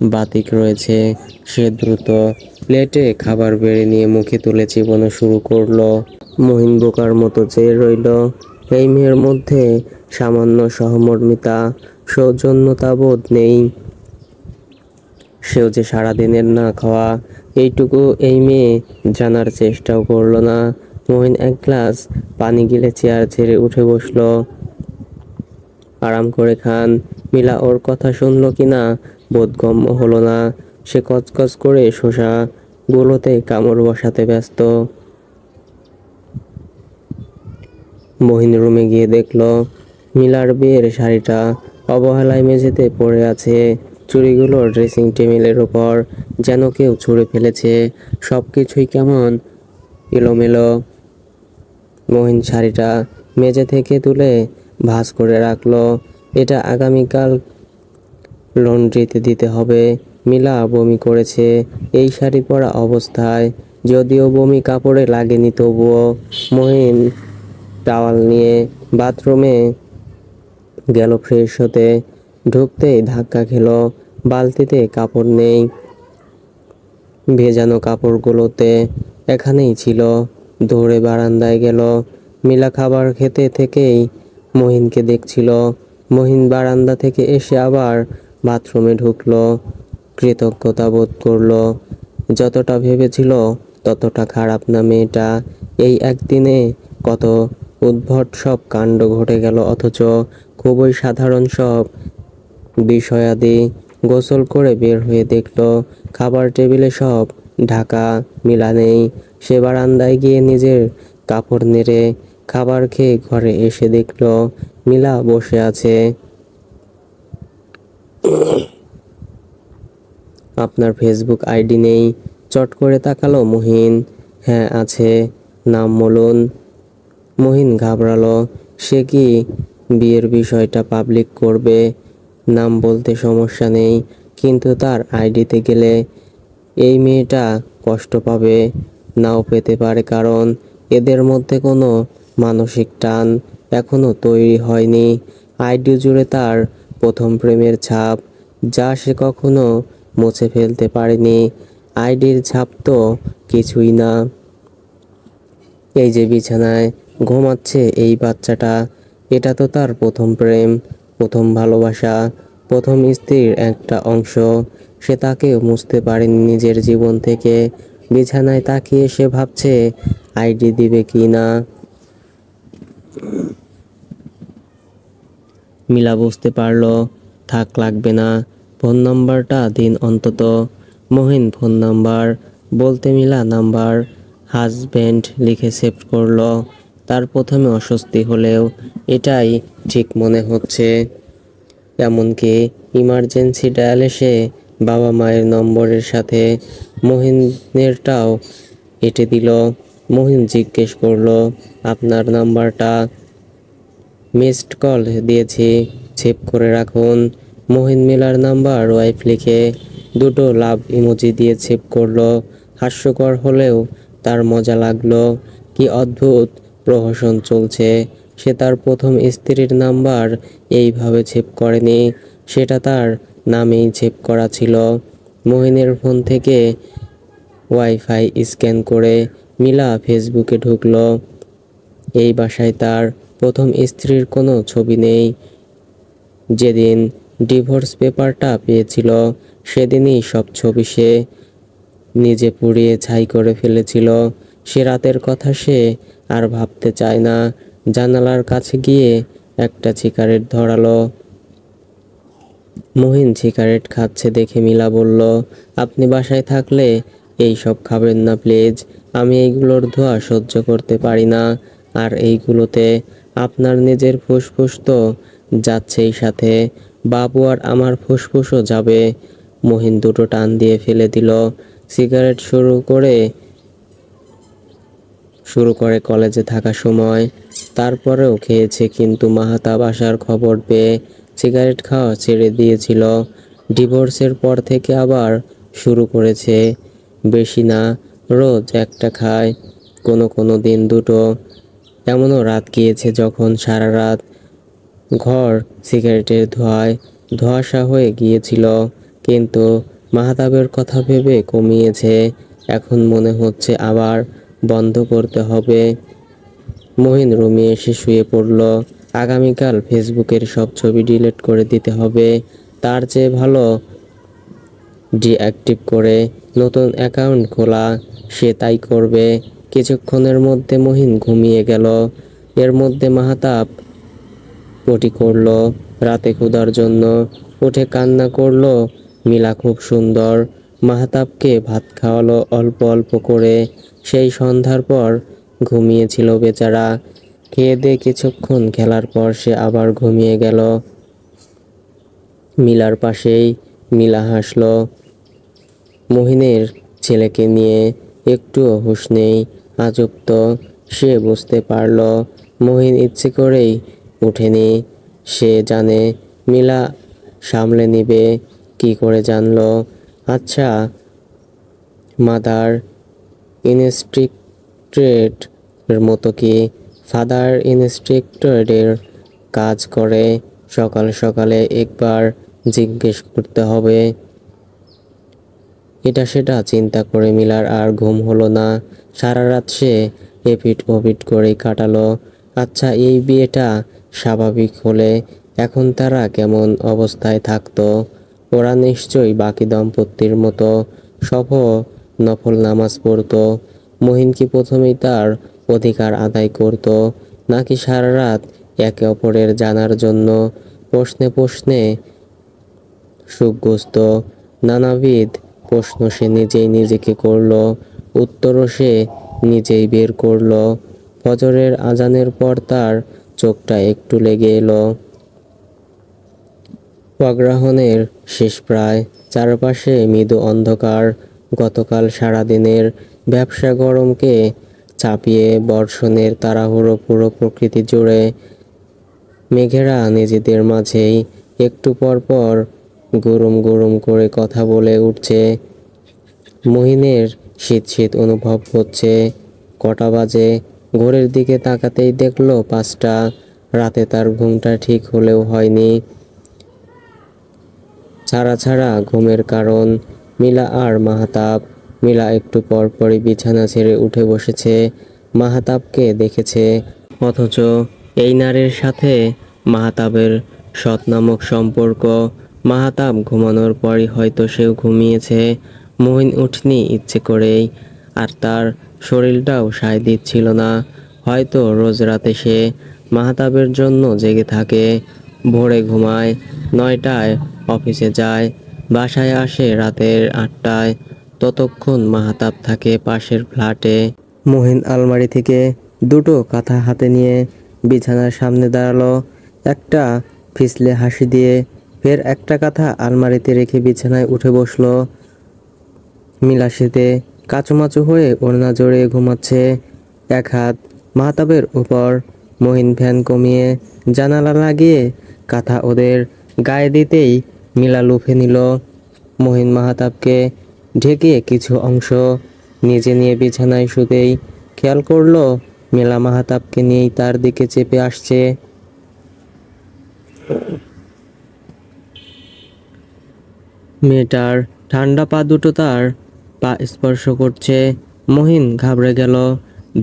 বাতিক রয়েছে। সে দ্রুত প্লেটে খাবার বেড়ে নিয়ে মুখে তুলে চিবানো শুরু করলো। মহিন বোকার মতো চেয়ে রইল। এই মেয়ের মধ্যে সামান্য সহমর্মিতা, সৌজন্যতাবোধ নেই। সেও যে সারাদিনের না খাওয়া, এইটুকু এই মেয়ে জানার চেষ্টাও করলো না। মহিন এক গ্লাস পানি গিলে চেয়ার ছেড়ে উঠে বসলো। আরাম করে খান। মিলা ওর কথা শুনলো কিনা বোধগম্য হলো না। সে কচকচ করে শসা গুলোতে কামড় বসাতে ব্যস্ত। মহিন রুমে গিয়ে দেখলো মিলার বিয়ের শাড়িটা অবহেলায় মেঝেতে পড়ে আছে। চুড়িগুলো ড্রেসিং টেবিলের ওপর, যেন কেউ ছুঁড়ে ফেলেছে। সব কিছুই কেমন এলোমেলো। মহিন শাড়িটা মেঝে থেকে তুলে ভাঁজ করে রাখলো। এটা আগামীকাল লন্ড্রিতে দিতে হবে। মিলা বমি করেছে এই শাড়ি পরা অবস্থায়, যদিও বমি কাপড়ে লাগেনি, তবুও। মহিন টাওয়াল নিয়ে বাথরুমে গেল ফ্রেশ হতে। ঢুকতেই ধাক্কা খেলো। বালতিতে কাপড় নেই। ভেজানো কাপড়গুলোতে এখানেই ছিল। দৌড়ে বারান্দায় গেল। মিলা খাবার খেতে থেকেই মহিনকে দেখছিল। মহিন বারান্দা থেকে এসে আবার বাথরুমে ঢুকলো। কৃতজ্ঞতা বোধ করলো। যতটা ভেবেছিল ততটা খারাপ না মেয়েটা। এই একদিনে কত উদ্ভট সব কাণ্ড ঘটে গেল, অথচ খুবই সাধারণ সব বিষয়াদি। গোসল করে বের হয়ে দেখলো খাবার টেবিলে সব ঢাকা, মিলা নেই। সে বারান্দায় গিয়ে নিজের কাপড় নেড়ে খাবার খেয়ে ঘরে এসে দেখলো মিলা বসে আছে। আপনার ফেসবুক আইডি নেই? চট করে তাকালো মহিন। হ্যাঁ আছে। নাম বলুন। মহিন ঘাবড়ালো। সে কি বিয়ের বিষয়টা পাবলিক করবে? নাম বলতে সমস্যা নেই, কিন্তু তার আইডিতে গেলে এই মেয়েটা কষ্ট পাবে, নাও পেতে পারে, কারণ এদের মধ্যে কোনো মানসিক টান এখনো তৈরি হয়নি। আইডি জুড়ে তার প্রথম প্রেমের ছাপ, যা সে কখনো মুছে ফেলতে পারেনি। আইডির ছাপ তো কিছুই না। এই যে বিছানায় ঘুমাচ্ছে এই বাচ্চাটা, এটা তো তার প্রথম প্রেম, প্রথম ভালোবাসা, প্রথম স্ত্রীর একটা অংশ। সে তাকে মুছতে পারেনি নিজের জীবন থেকে। বিছানায় তাকিয়ে সে ভাবছে আইডি দিবে কি না। মিলা বুঝতে পারলো, থাক লাগবে না, ফোন নাম্বারটা দিন অন্তত। মহিন ফোন নাম্বার বলতে মিলা নাম্বার হাজব্যান্ড লিখে সেভ করলো। তার প্রথমে অস্বস্তি হলেও এটাই ঠিক মনে হচ্ছে। এমনকি ইমার্জেন্সি ডায়ালে সে বাবা মায়ের নম্বরের সাথে মহিনেরটাও এঁটে দিল। মহিন জিজ্ঞেস করলো, আপনার নাম্বারটা? মিসড কল দিয়েছি, সেভ করে রাখুন। মহিন মিলার নাম্বার ওয়াইফ লিখে দুটো লাভ ইমোজি দিয়ে সেভ করলো। হাস্যকর হলেও তার মজা লাগলো। কি অদ্ভুত প্রহসন চলছে। সে তার প্রথম স্ত্রীর নাম্বার এইভাবে সেভ করেনি, সেটা তার নামেই সেভ করা ছিল। মহিনের ফোন থেকে ওয়াইফাই স্ক্যান করে মিলা ফেসবুকে ঢুকলো। এই বাসায় তার প্রথম স্ত্রীর কোনো ছবি নেই। যেদিন ডিভোর্স পেপারটা পেয়েছিল সেদিনই সব ছবি সে নিজে পুড়িয়ে ছাই করে ফেলেছিল। সে রাতের কথা সে আর ভাবতে চায় না। জানালার কাছে গিয়ে একটা সিগারেট ধরালো। মহিন সিগারেট খাচ্ছে দেখে মিলা বলল, আপনি বাসায় থাকলে এই সব খাবেন না প্লিজ। আমি এইগুলোর ধোঁয়া সহ্য করতে পারি না। আর এইগুলোতে আপনার নিজের ফুসফুস তো যাচ্ছেই, সাথে বাবু আর আমার ফুসফুসও যাবে। মহিন দুটো টান দিয়ে ফেলে দিল। সিগারেট শুরু করে কলেজে থাকা সময়, তারপরেও খেয়েছে, কিন্তু মাহাতাব আসার খবর পেয়ে সিগারেট খাওয়া ছেড়ে দিয়েছিল। ডিভোর্সের পর থেকে আবার শুরু করেছে। বেশি না, রোজ একটা খায়, কোনো দিন দুটো। এমনও রাত গিয়েছে যখন সারা রাত ঘর সিগারেটের ধোঁয়ায় ধোঁয়াশা হয়ে গিয়েছিল, কিন্তু মাহতাবের কথা ভেবে কমিয়েছে। এখন মনে হচ্ছে আবার বন্ধ করতে হবে। মহিন রুমে এসে শুয়ে পড়ল। আগামীকাল ফেসবুকের সব ছবি ডিলিট করে দিতে হবে। তার চেয়ে ভালো ডিঅ্যাক্টিভ করে নতুন অ্যাকাউন্ট খোলা। সে তাই করবে। কিছুক্ষণের মধ্যে মহিন ঘুমিয়ে গেল। এর মধ্যে মাহতাব পটি করলো রাতে ক্ষুধার জন্য, উঠে কান্না করলো। মিলা খুব সুন্দর। মাহতাবকে ভাত খাওয়ালো অল্প অল্প করে। সেই সন্ধ্যার পর ঘুমিয়েছিল বেচারা। খেয়ে দিয়ে কিছুক্ষণ খেলার পর সে আবার ঘুমিয়ে গেল। মিলার পাশেই। মিলা হাসলো। মহিনের ছেলেকে নিয়ে একটুও হুঁশ নেই। আজব তো। সে বুঝতে পারল মহিন ইচ্ছে করেই উঠেনি। সে জানে মিলা সামলে নিবে। কি করে জানলো? আচ্ছা, মাদার ইনস্টিটিউটের মতো কি ফাদার ইনস্টিটিউটের কাজ করে? সকাল সকালে একবার জিজ্ঞেস করতে হবে। এটা সেটা চিন্তা করে মিলার আর ঘুম হলো না। সারা রাত সে এপিট ওপিট করেই কাটালো। আচ্ছা, এই বিয়েটা স্বাভাবিক হলে এখন তারা কেমন অবস্থায় থাকতো? ওরা নিশ্চয়ই বাকি দম্পতির মতো নফল নামাজ পড়তো। মহিন কি প্রথমেই তার অধিকার আদায় করত, নাকি সারা রাত একে অপরের জানার জন্য প্রশ্নে প্রশ্নে সুখগ্রস্ত? নানাবিধ প্রশ্ন সে নিজেই নিজেকে করল। উত্তরও সে নিজেই বের করল। ফজরের আজানের পর তার চোখটা একটু লেগে এলো। অগ্রহায়ণের শেষ প্রায়। চারপাশে মৃদু অন্ধকার। গতকাল সারাদিনের ব্যবসা গরমকে চাপিয়ে বর্ষণের তাড়াহুড়ো পুরো প্রকৃতি জুড়ে। মেঘেরা নিজেদের মাঝেই একটু পর পর গরম গরম করে কথা বলে উঠছে। মহিনের শীত শীত অনুভব হচ্ছে। কটা বাজে? ঘড়ির দিকে তাকাতেই দেখলো 5টা। রাতে তার ঘুমটা ঠিক হলেও হয়নি। ছাড়া ছাড়া ঘুমের কারণ মিলা আর মাহতাব। মিলা একটু পর পরই বিছানা ছেড়ে উঠে বসেছে। মাহতাবকে দেখেছে, অথচ এই নারীর সাথে মাহতাবের সৎ নামক সম্পর্ক। মাহতাব ঘুমানোর পরই হয়তো সেও ঘুমিয়েছে। মহিন উঠেনি ইচ্ছে করেই, আর তার শরীরটাও সায় দিচ্ছিল না। হয়তো রোজ রাতে সে মাহতাবের জন্য জেগে থাকে, ভোরে ঘুমায়, 9টায় অফিসে যায়, বাসায় আসে রাতের 8টায়। ততক্ষণ মাহতাব থাকে পাশের ফ্ল্যাটে। মহিন আলমারি থেকে দুটো কাঁথা হাতে নিয়ে বিছানার সামনে দাঁড়ালো। একটা ফিসলে হাসি দিয়ে ফের একটা কাঁথা আলমারিতে রেখে বিছানায় উঠে বসলো। মিলা শীতে কাচুমাচু হয়ে ওড়না জড়িয়ে ঘুমাচ্ছে। এক হাত মাহতাবের উপর। মহিন ফ্যান কমিয়ে জানালা লাগিয়ে কাঁথা ওদের গায়ে দিতেই মিলা লুফে নিল। মহিন মাহতাবকে ঢেকে কিছু অংশ নিজে নিয়ে বিছানায় শুতেই খেয়াল করলো মিলা মাহতাবকে নিয়েই তার দিকে চেপে আসছে। মেয়েটার ঠান্ডা পা দুটো তার পা স্পর্শ করছে। মহিন ঘাবড়ে গেল।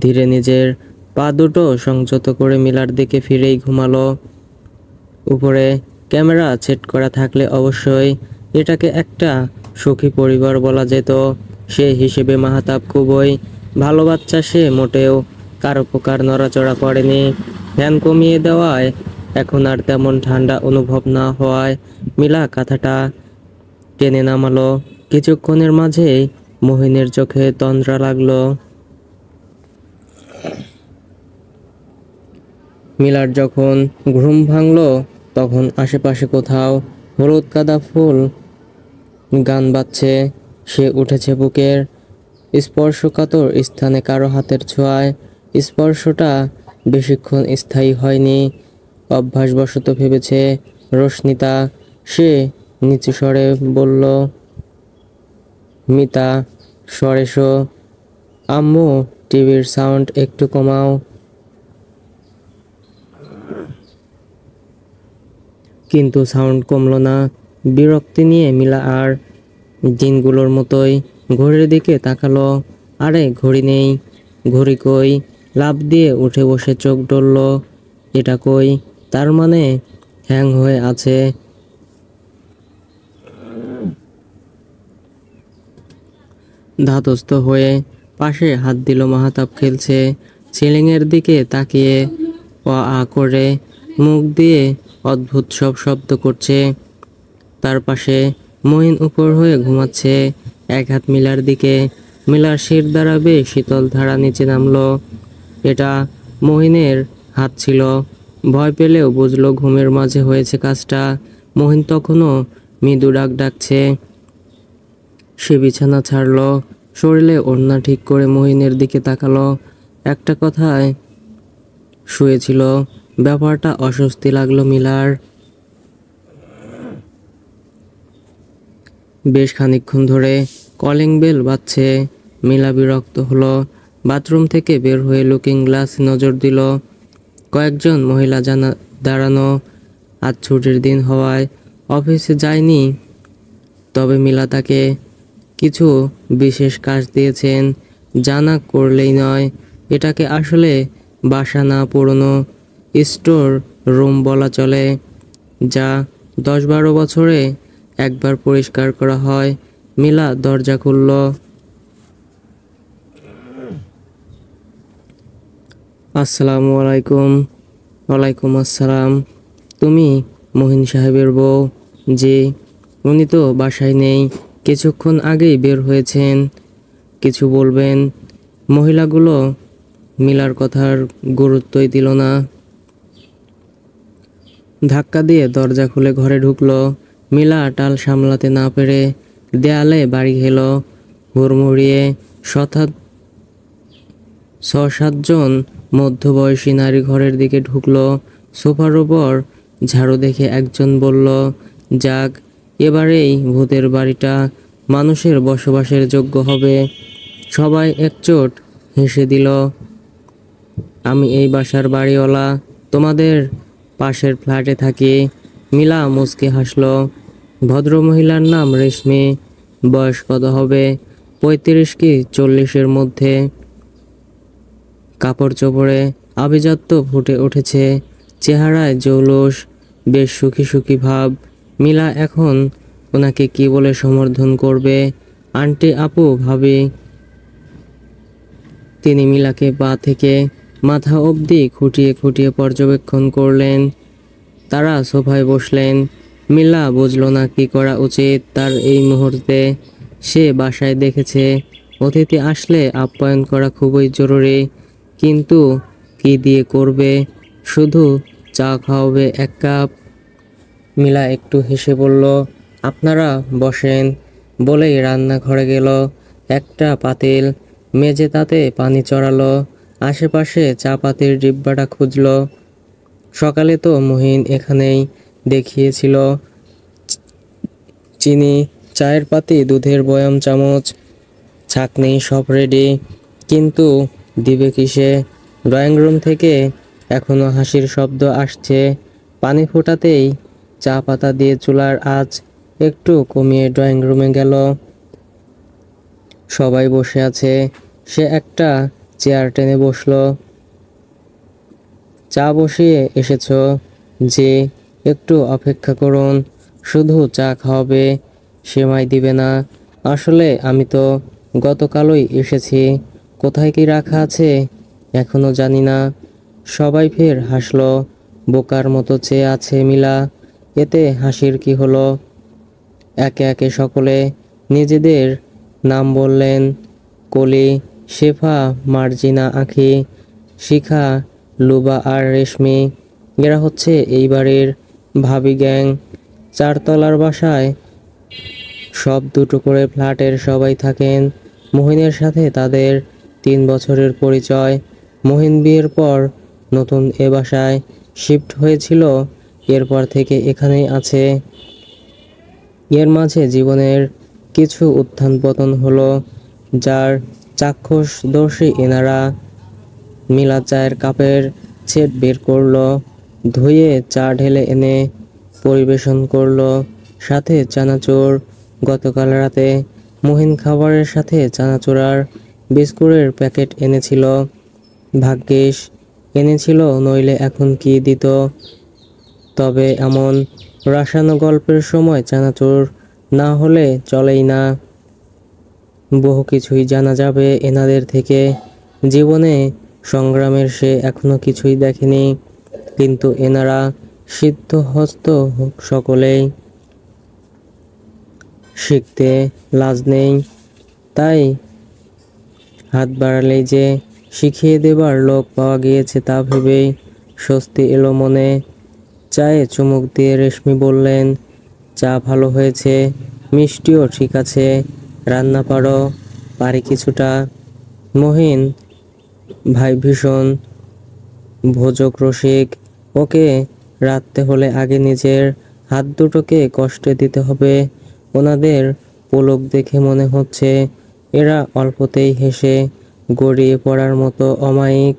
ধীরে নিজের পা দুটো সংযত করে মিলার দিকে ফিরেই ঘুমালো। উপরে ক্যামেরা সেট করা থাকলে অবশ্যই এটাকে একটা সুখী পরিবার বলা যেত। সে হিসেবে মাহতাব খুবই ভালো বাচ্চা। সে মোটেও কারো প্রকার নড়াচড়া করেনি। ফ্যান কমিয়ে দেওয়ায় এখন আর তেমন ঠান্ডা অনুভব না হওয়ায় মিলা কাঁথাটা টেনে নামালো। কিছুক্ষণের মাঝেই মহিনের চোখে তন্দ্রা লাগলো। মিলার যখন ঘুম ভাঙলো তখন আশেপাশে কোথাও হলুদ কাঁদা ফুল গান বাজছে। সে উঠেছে বুকের স্পর্শকাতর স্থানে কারো হাতের ছোঁয়ায়। স্পর্শটা বেশিক্ষণ স্থায়ী হয়নি। অভ্যাসবশত ভেবেছে রশ্মিতা। সে নিচু স্বরে বলল, মিতা, সরেসো। আম্মু, টিভির সাউন্ড একটু কমাও। কিন্তু সাউন্ড কমলো না। বিরক্তি নিয়ে মিলা আর দিনগুলোর মতোই ঘড়ির দিকে তাকালো। আরে ঘড়ি নেই। ঘড়ি কই? লাফ দিয়ে উঠে বসে চোখ ডলল। এটা কই? তার মানে হ্যাং হয়ে আছে। ধাতস্থ হয়ে পাশে হাত দিল। মাহতাব খেলছে। সিলিংয়ের দিকে তাকিয়ে আ করে মুখ দিয়ে অদ্ভুত সব শব্দ করছে। তার পাশে মহিন উপর হয়ে ঘুমাচ্ছে। এক হাত মিলার দিকে। মিলার শির দ্বারা বেশ শীতল ধারা নিচে নামলো। এটা মহিনের হাত ছিল। ভয় পেলেও বুঝলো ঘুমের মাঝে হয়েছে কাজটা। মহিন তখনও মৃদু ডাক ডাকছে। সে বিছানা ছাড়ল, শরীরে ওড়না ঠিক করে মহিনের দিকে তাকালো। একটা কথায় শুয়েছিল। ব্যাপারটা অস্বস্তি লাগলো মিলার। বেশ খানিকক্ষণ ধরে কলিং বেল বাজছে। মিলা বিরক্ত হলো। বাথরুম থেকে বের হয়ে লুকিং গ্লাসে নজর দিল। কয়েকজন মহিলা দাঁড়ানো। আজ ছুটির দিন হওয়ায় অফিসে যায়নি। তবে মিলা তাকে কিছু বিশেষ কাজ দিয়েছেন। জানা করলেই নয়। এটাকে আসলে বাসা না, পুরনো স্টোর রুম বলা চলে, যা 10-12 বছরে একবার পরিষ্কার করা হয়। মিলা দরজা খুলল। আসসালামু আলাইকুম। ওয়ালাইকুম আসসালাম। তুমি মহিন সাহেবের বউ? জি। উনি তো বাসায় নেই, কিছুক্ষণ আগেই বের হয়েছেন। কিছু বলবেন? মহিলাগুলো মিলার কথার গুরুত্বই দিল না। ধাক্কা দিয়ে দরজা খুলে ঘরে ঢুকলো। মিলা টাল সামলাতে না পেরে দেয়ালে বাড়ি খেল। হুড়মুড়িয়ে 6-7 জন মধ্যবয়সী নারী ঘরের দিকে ঢুকলো। সোফার ওপর ঝাড়ু দেখে একজন বলল, যাক, এবারেই ভূতের বাড়িটা মানুষের বসবাসের যোগ্য হবে। সবাই একচোট হেসে দিল। আমি এই বাসার বাড়িওয়ালা, তোমাদের পাশের ফ্ল্যাটে থাকি। মিলা মুচকি হাসল। ভদ্রমহিলার নাম রেশমি। বয়স কত হবে? 35 কি 40-এর মধ্যে। কাপড় চোপড়ে আভিজাত্য ফুটে উঠেছে, চেহারায় জৌলুস, বেশ সুখী সুখী ভাব। মিলা এখন ওনাকে কি বলে সম্বোধন করবে? আন্টি, আপু, ভাবি? তিনি মিলাকে পা থেকে মাথা অবধি খুঁটিয়ে খুঁটিয়ে পর্যবেক্ষণ করলেন। তারা সোফায় বসলেন। মিলা বুঝল না কি করা উচিত তার এই মুহূর্তে। সে বাসায় দেখেছে অতিথি আসলে আপ্যায়ন করা খুবই জরুরি, কিন্তু কি দিয়ে করবে? শুধু চা খাওয়াবে 1 কাপ? মিলা একটু হেসে বলল, আপনারা বসেন, বলেই রান্নাঘরে গেল। একটা পাতিল মেজে তাতে পানি চড়ালো। আশেপাশে চা পাতির ডিব্বাটা খুঁজল। সকালে তো মহিন এখানেই দেখিয়েছিল। চিনি, চায়ের পাতি, দুধের বয়াম, চামচ, ছাঁকনি সব রেডি, কিন্তু দিবে কিসে? ড্রয়িং রুম থেকে এখনো হাসির শব্দ আসছে। পানি ফোটাতেই চা পাতা দিয়ে চুলার আঁচ একটু কমিয়ে ড্রয়িং রুমে গেল। সবাই বসে আছে। সে একটা চেয়ার টেনে বসলো। চা বসিয়ে এসেছো? যে, একটু অপেক্ষা করুন, শুধু চা খাওয়াবে, সেমাই দিবে না। আসলে আমি তো গতকালই এসেছি, কোথায় কি রাখা আছে এখনো জানি না। সবাই ফের হাসলো। বোকার মতো চেয়ে আছে মিলা, এতে হাসির কি হলো? একে একে সকলে নিজেদের নাম বললেন। কলি, শেফা, মার্জিনা, আঁখি, শিখা, লুবা আর রেশমি। এরা হচ্ছে এই বাড়ির ভাবি গ্যাং। 4 তলার বাসায় সব 2টো করে ফ্ল্যাটের সবাই থাকেন। মহিনের সাথে তাদের 3 বছরের পরিচয়। মহিন বিয়ের পর নতুন এ বাসায় শিফট হয়েছিল, এরপর থেকে এখানেই আছে। এর মাঝে জীবনের কিছু উত্থান পতন হলো, যার চাক্ষুষদর্শী এনারা। মিলা চায়ের কাপের ছেদ বের করলো, ধুয়ে চা ঢেলে এনে পরিবেশন করলো, সাথে চানাচুর। গতকাল রাতে মহিন খাবারের সাথে চানাচুর আর বিস্কুটের প্যাকেট এনেছিল। ভাগ্যিস এনেছিল, নইলে এখন কি দিত? তবে এমন রসালো গল্পের সময় চানাচুর না হলে চলেই না। বহু কিছুই জানা যাবে এনাদের থেকে। জীবনে সংগ্রামের সে এখনো কিছুই দেখেনি, কিন্তু এনারা সিদ্ধহস্ত সকলেই। শিখতে লাজ নেই, তাই হাত বাড়ালেই যে শিখিয়ে দেবার লোক পাওয়া গিয়েছে তা ভেবেই স্বস্তি এলো মনে। চায়ে চুমুক দিয়ে রেশমি বললেন, চা ভালো হয়েছে, মিষ্টিও ঠিক আছে। রান্না পারো? পারি কিছুটা। মহিন ভাই ভীষণ ভোজক রসিক, ওকে রাঁধতে হলে আগে নিজের হাত দুটোকে কষ্টে দিতে হবে। ওনাদের পলক দেখে মনে হচ্ছে এরা অল্পতেই হেসে গড়িয়ে পড়ার মতো অমায়িক।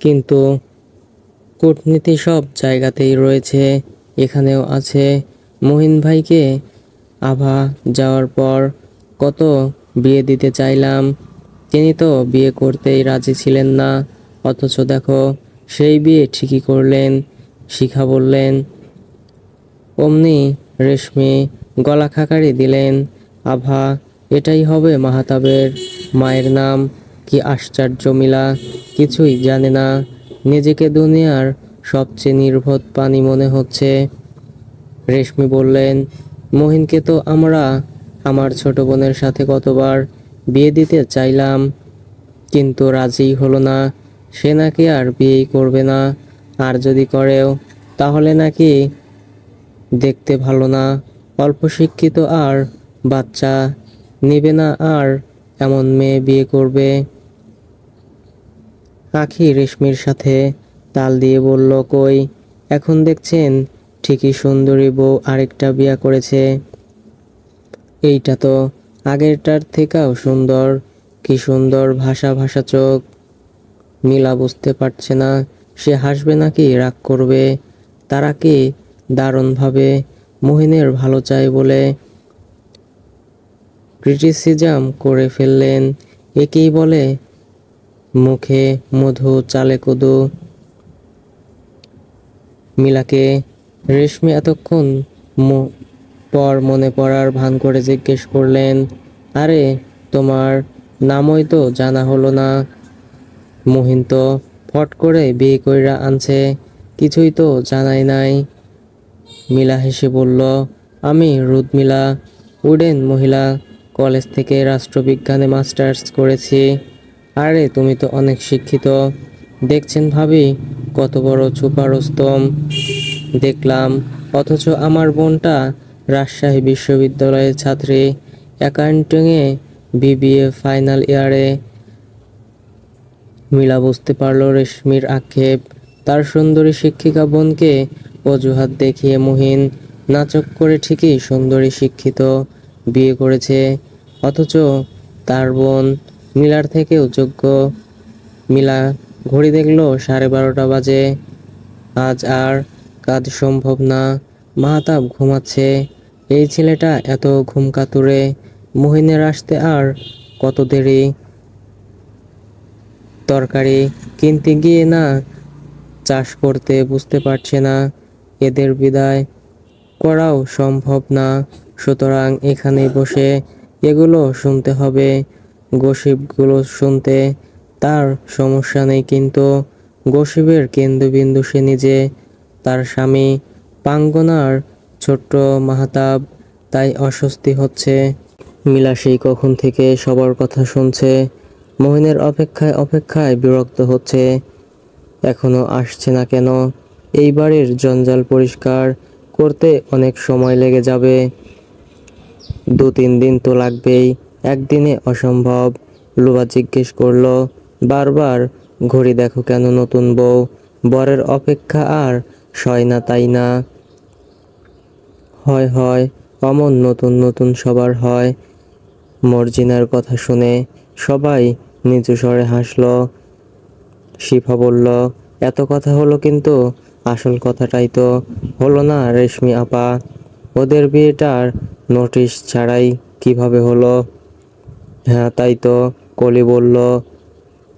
কিন্তু কূটনীতি সব জায়গাতেই রয়েছে, এখানেও আছে। মহিন ভাইকে আভা যাওয়ার পর কত বিয়ে দিতে চাইলাম, তিনি তো বিয়ে করতেই রাজি ছিলেন না, অথচ দেখো সেই বিয়ে ঠিকই করলেন। শিখা বললেন। অমনি রেশমি গলা খাকারি দিলেন, আভা, এটাই হবে মাহাতাবের মায়ের নাম। কি আশ্চর্য! মিলা কিছুই জানে না, নিজেকে দুনিয়ার সবচেয়ে নির্বোধ প্রাণী মনে হচ্ছে। রেশমি বললেন, মহিনকে তো আমরা আমার ছোট বোনের সাথে কতবার বিয়ে দিতে চাইলাম, কিন্তু রাজি হলো না। সে নাকি আর বিয়েই করবে না, আর যদি করেও তাহলে নাকি দেখতে ভালো না, অল্প শিক্ষিত আর বাচ্চা নিবে না, আর এমন মেয়ে বিয়ে করবে। আঁখি রেশমির সাথে তাল দিয়ে বলল, কই, এখন দেখছেন ঠিকই সুন্দরী বউ আরেকটা বিয়া করেছে। এইটা তো আগেরটার থেকেও সুন্দর। কি সুন্দর ভাষা ভাষা চোখ। নীলা বুঝতে পারছে না সে হাসবে নাকি রাগ করবে। তারা কি দারুণভাবে মুহিনের ভালো চায় বলে ক্রিটিসিজম করে ফেললেন। একেই বলে মুখে মধু চালে কদু। মিলাকে রেশমি এতক্ষণ পর মনে পড়ার ভান করে জিজ্ঞেস করলেন, আরে তোমার নামই তো জানা হলো না। মুহিন তো ফট করে বিয়ে কইরা আনছে, কিছুই তো জানাই নাই। মিলা হেসে বলল, আমি রুদমিলা, উডেন মহিলা কলেজ থেকে রাষ্ট্রবিজ্ঞানে মাস্টার্স করেছি। আরে তুমি তো অনেক শিক্ষিত। দেখছেন ভাবি কত বড় সুপারস্তম। দেখলাম, অথচ আমার বোনটা রাজশাহী বিশ্ববিদ্যালয়ের ছাত্রী, অ্যাকাউন্টিংয়ে বিবিএ ফাইনাল ইয়ারে। মিলা বুঝতে পারল রেশমির আক্ষেপ। তার সুন্দরী শিক্ষিকা বোনকে অজুহাত দেখিয়ে মুহিন নাচক করে ঠিকই সুন্দরী শিক্ষিত বিয়ে করেছে, অথচ তার বোন মিলার থেকেও যোগ্য। মিলা ঘড়ি দেখল 12:30 বাজে। আজ আর কাজ সম্ভব না। মাহতাব ঘুমাচ্ছে। এই ছেলেটা এত ঘুম কাতুরে। মুহিনের আসতে আর কত দেরি। তরকারি কিনতে গিয়ে না চাষ করতে বুঝতে পারছে না এদের বিদায় করাও সম্ভব না। সুতরাং এখানেই বসে এগুলো শুনতে হবে। গসিপগুলো শুনতে তার সমস্যা নেই, কিন্তু গসিপের কেন্দ্রবিন্দু সে নিজে, তার স্বামী পাঙ্গনার ছোট্ট মাহতাব। তাই অস্বস্তি হচ্ছে। মিলা সেই কখন থেকে সবার কথা শুনছে। মুহিনের অপেক্ষায় অপেক্ষায় বিরক্ত হচ্ছে। এখনো আসছে না কেন? এই বাড়ির জঞ্জাল পরিষ্কার করতে অনেক সময় লেগে যাবে। 2-3 দিন তো লাগবেই। একদিনে অসম্ভব। লুবা জিজ্ঞেস করলো, বারবার ঘড়ি দেখো কেন নতুন বউ? বরের অপেক্ষা আর সয় না তাই না? হয় হয়, অমন নতুন নতুন সবার হয়। মর্জিনার কথা শুনে সবাই নিচু স্বরে হাসল। শিফা বলল, এত কথা হলো, কিন্তু আসল কথাটাই তো হলো না রেশমি আপা। ওদের বিয়েটার নোটিশ ছাড়াই কিভাবে হলো? হ্যাঁ তাই তো, কলি বলল।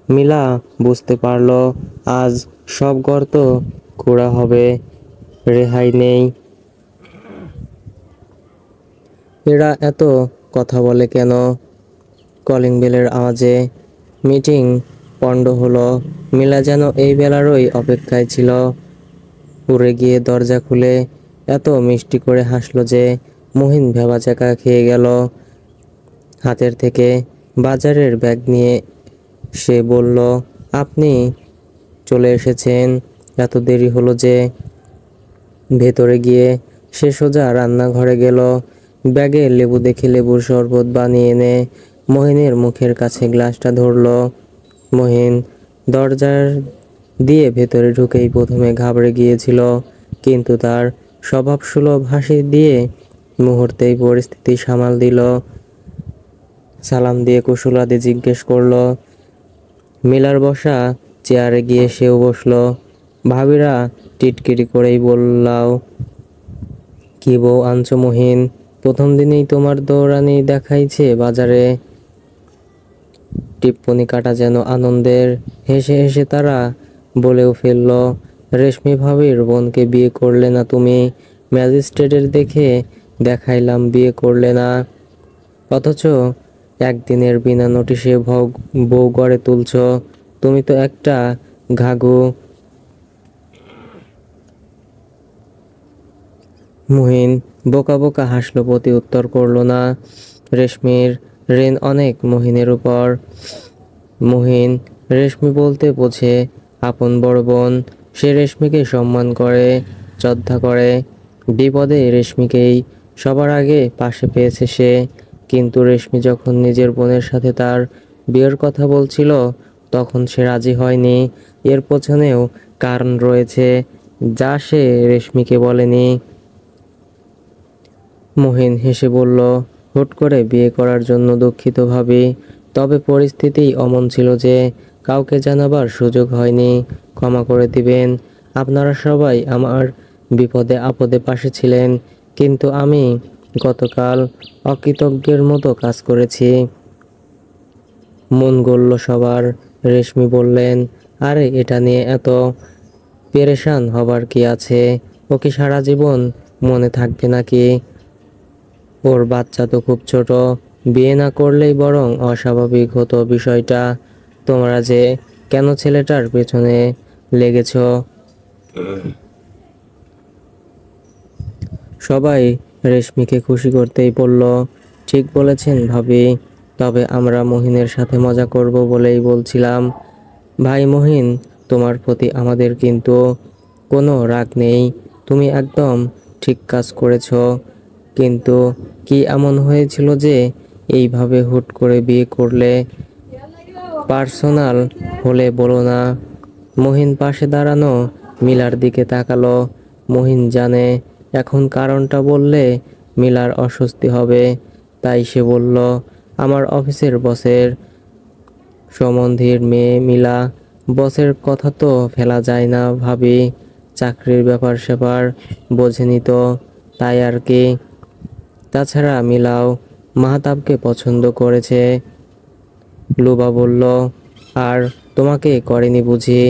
মিলা বুঝতে পারল আজ সব গর্ত খোঁড়া হবে, রেহাই নেই। এরা এত কথা বলে কেন? কলিং বেলের আওয়াজে মিটিং পণ্ড হলো। মিলা যেন এই বেলারই অপেক্ষায় ছিল। উড়ে গিয়ে দরজা খুলে এত মিষ্টি করে হাসলো যে মুহিন ভ্যাবাচ্যাকা খেয়ে গেল। হাতের থেকে বাজারের ব্যাগ নিয়ে সে বলল, আপনি চলে এসেছেন, এত দেরি হলো যে? ভেতরে গিয়ে সে সোজা রান্নাঘরে গেল। ব্যাগে লেবু দেখে লেবুর শরবত বানিয়ে এনে মহিনের মুখের কাছে গ্লাসটা ধরল। মহিন দরজার দিয়ে ভেতরে ঢুকেই প্রথমে ঘাবড়ে গিয়েছিল, কিন্তু তার স্বভাবসুলভ হাসি দিয়ে মুহূর্তেই পরিস্থিতি সামাল দিল। সালাম দিয়ে কুশলাদি জিজ্ঞেস করলো। মিলার বসা চেয়ারে গিয়ে সেও বসলো। ভাবিরা টিটকিরি করেই বললাও, কি বউ আনছো মহিন? প্রথম দিনেই তোমার দৌড়ানি দেখাইছে বাজারে। টিপ্পনি কাটা যেন আনন্দের। হেসে হেসে তারা বলেও ফেলল, রেশমি ভাবির বোনকে বিয়ে করলে না তুমি? ম্যাজিস্ট্রেটের দেখে দেখাইলাম, বিয়ে করলে না। অথচ একদিনের বিনা নোটিশে বউ গড়ে তুলছ। তুমি তো একটা ঘাঘু। মুহিন বোকা বোকা হাসলো, প্রতি উত্তর করলো না। রেশমির ঋণ অনেক মুহিনের উপর। মুহিন রেশমি বলতে বোঝে আপন বড় বোন। সে রেশমিকে সম্মান করে, শ্রদ্ধা করে। বিপদে রেশমিকেই সবার আগে পাশে পেয়েছে সে। কিন্তু রেশমি যখন নিজের বোনের সাথে তার বিয়ের কথা বলছিল, তখন সে রাজি হয়নি। এর পেছনেও কারণ রয়েছে, যা সে রেশমিকে বলেনি। মহিন হেসে বলল, হুট করে বিয়ে করার জন্য দুঃখিত ভাবি, তবে পরিস্থিতি অমন ছিল যে কাউকে জানাবার সুযোগ হয়নি। ক্ষমা করে দিবেন। আপনারা সবাই আমার বিপদে আপদে পাশে ছিলেন, কিন্তু আমি গতকাল অকৃতজ্ঞের মতো কাজ করেছি। মন গলল সবার। রেশমি বললেন, আরে এটা নিয়ে এত পেরেশান হবার কি আছে? ও কি সারা জীবন মনে থাকবে নাকি? ওর বাচ্চা তো খুব ছোট, বিয়ে না করলেই বরং অস্বাভাবিক হতো বিষয়টা। তোমরা যে কেন ছেলেটার পেছনে লেগেছ? সবাই রেশমিকে খুশি করতেই বলল, ঠিক বলেছেন ভাবি, তবে আমরা মহিনের সাথে মজা করব বলেই বলছিলাম। ভাই মহিন, তোমার প্রতি আমাদের কিন্তু কোনো রাগ নেই, তুমি একদম ঠিক কাজ করেছ। কিন্তু কি এমন হয়েছিল যে এইভাবে হুট করে বিয়ে করলে? পার্সোনাল হলে বলো না। মহিন পাশে দাঁড়ানো মিলার দিকে তাকালো। মহিন জানে এখন কারণটা বললে মিলার অস্বস্তি হবে, তাই সে বলল, আমার অফিসের বসের সম্বন্ধীর মেয়ে মিলা। বসের কথা তো ফেলা যায় না ভাবি, চাকরির ব্যাপার স্যাপার বোঝেনি তো, তাই আর কি। তাছাড়া মিলাও মাহতাবকে পছন্দ করেছে। লুবা বলল, আর তোমাকে করেনি বুঝি?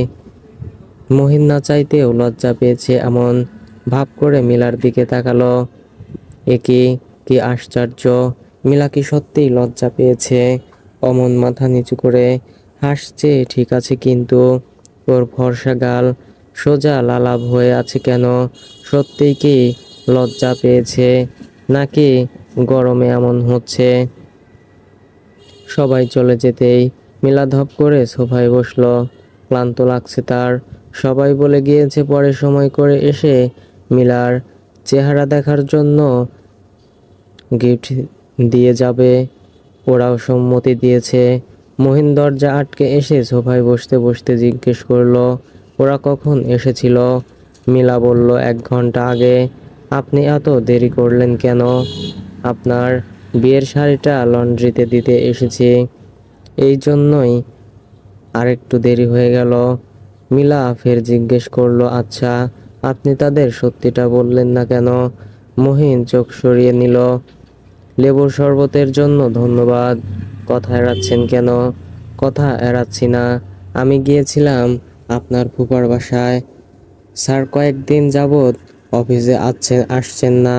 মহিন না চাইতেও লজ্জা পেয়েছে এমন ভাব করে মিলার দিকে তাকালো। কি কি আশ্চর্য! মিলা কি সত্যিই লজ্জা পেয়েছে? অমন মাথা নিচু করে হাসছে ঠিক আছে, কিন্তু ওর ফর্সা গাল সোজা লালাভ হয়ে আছে কেন? সত্যিই কি লজ্জা পেয়েছে, নাকি গরমে এমন হচ্ছে? সবাই চলে যেতেই মিলা ধপ করে সোফায় বসলো। ক্লান্ত লাগছে তার। সবাই বলে গিয়েছে পরে সময় করে এসে মিলার চেহারা দেখার জন্য গিফট দিয়ে যাবে। ওরাও সম্মতি দিয়েছে। মহিন দরজা আটকে এসে সোফায় বসতে বসতে জিজ্ঞেস করলো, ওরা কখন এসেছিল? মিলা বলল, 1 ঘন্টা আগে। আপনি এত দেরি করলেন কেন? আপনার বিয়ের শাড়িটা লন্ড্রিতে দিতে এসেছি, এই জন্যই আরেকটু দেরি হয়ে গেল। মিলা ফের জিজ্ঞেস করলো, আচ্ছা আপনি তাদের সত্যিটা বললেন না কেন? মহিন চোখ সরিয়ে নিল। লেবুর শরবতের জন্য ধন্যবাদ। কথা এড়াচ্ছেন কেন? কথা এড়াচ্ছি না, আমি গিয়েছিলাম আপনার ফুফার বাসায়। স্যার কয়েকদিন যাবৎ অফিসে আসছেন না।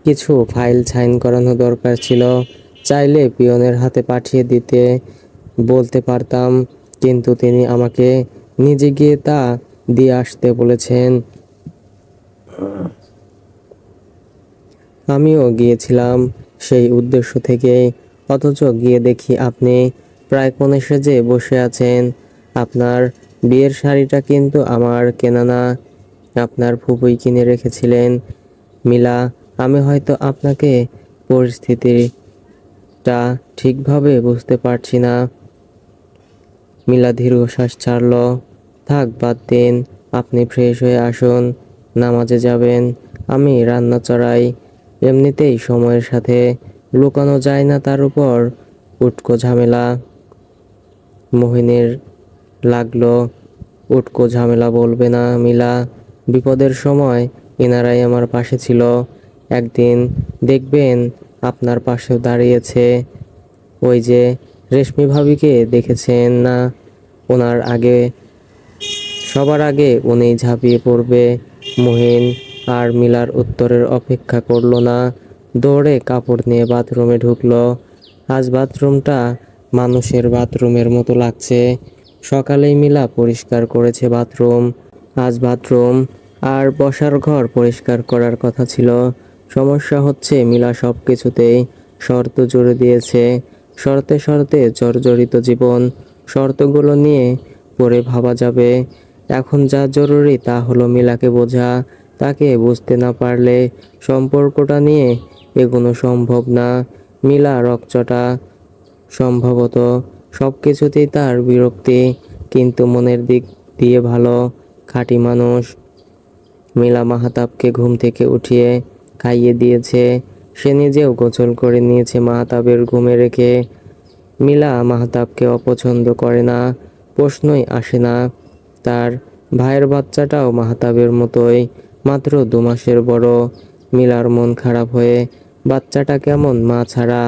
কিছু ফাইল সাইন করানো দরকার ছিল, চাইলে পিয়নের হাতে পাঠিয়ে দিতে বলতে পারতাম, কিন্তু তিনি আমাকে নিজে গিয়ে তা দিয়ে আসতে বলেছেন। আমিও গিয়েছিলাম সেই উদ্দেশ্য থেকেই, অথচ গিয়ে দেখি আপনি প্রায় কোণে সেজে বসে আছেন। আপনার বিয়ের শাড়িটা কিন্তু আমার কেনা না, আপনার ফুপুই কিনে রেখেছিলেন। মিলা, আমি হয়তো আপনাকে পরিস্থিতিটা ঠিকভাবে বুঝতে পারছি না। মিলা দীর্ঘশ্বাস ছাড়ল। থাক বাদ দিন, আপনি ফ্রেশ হয়ে আসুন, নামাজে যাবেন। আমি রান্না চড়াই। এমনিতেই সময়ের সাথে লুকানো যায় না, তার উপর উটকো ঝামেলা। মহিনের লাগলো, উটকো ঝামেলা বলবে না মিলা, বিপদের সময় এনারাই আমার পাশে ছিল। একদিন দেখবেন আপনার পাশেও দাঁড়িয়েছে। ওই যে রেশমি ভাবিকে দেখেছেন না? ওনার আগে, সবার আগে উনি ঝাঁপিয়ে পড়বে। মহিন আর মিলার উত্তরের অপেক্ষা করলো না, দৌড়ে কাপড় নিয়ে বাথরুমে ঢুকলো। আজ বাথরুমটা মানুষের বাথরুমের মতো লাগছে। সকালেই মিলা পরিষ্কার করেছে বাথরুম। আজ বাথরুম আর বসার ঘর পরিষ্কার করার কথা ছিল। সমস্যা হচ্ছে মিলা সব কিছুতেই শর্ত জুড়ে দিয়েছে। শর্তে শর্তে জর্জরিত জীবন। শর্তগুলো নিয়ে পরে ভাবা যাবে। এখন যা জরুরি তা হলো মিলাকে বোঝা। তাকে বুঝতে না পারলে সম্পর্কটা নিয়ে এগোনো সম্ভব না। মিলা রকচটা, সম্ভবত সব কিছুতেই তার বিরক্তি, কিন্তু মনের দিক দিয়ে ভালো, খাঁটি মানুষ। মিলা মাহাতাবকে ঘুম থেকে উঠিয়ে খাইয়ে দিয়েছে, সে নিজেও গোসল করে নিয়েছে মাহাতাবের ঘুমে রেখে। মিলা মাহাতাবকে অপছন্দ করে না, প্রশ্নই আসে না। তার ভাইয়ের বাচ্চাটাও মাহাতাবের মতোই, মাত্র 2 মাসের বড়। মিলার মন খারাপ হয়ে, বাচ্চাটা কেমন মা ছাড়া,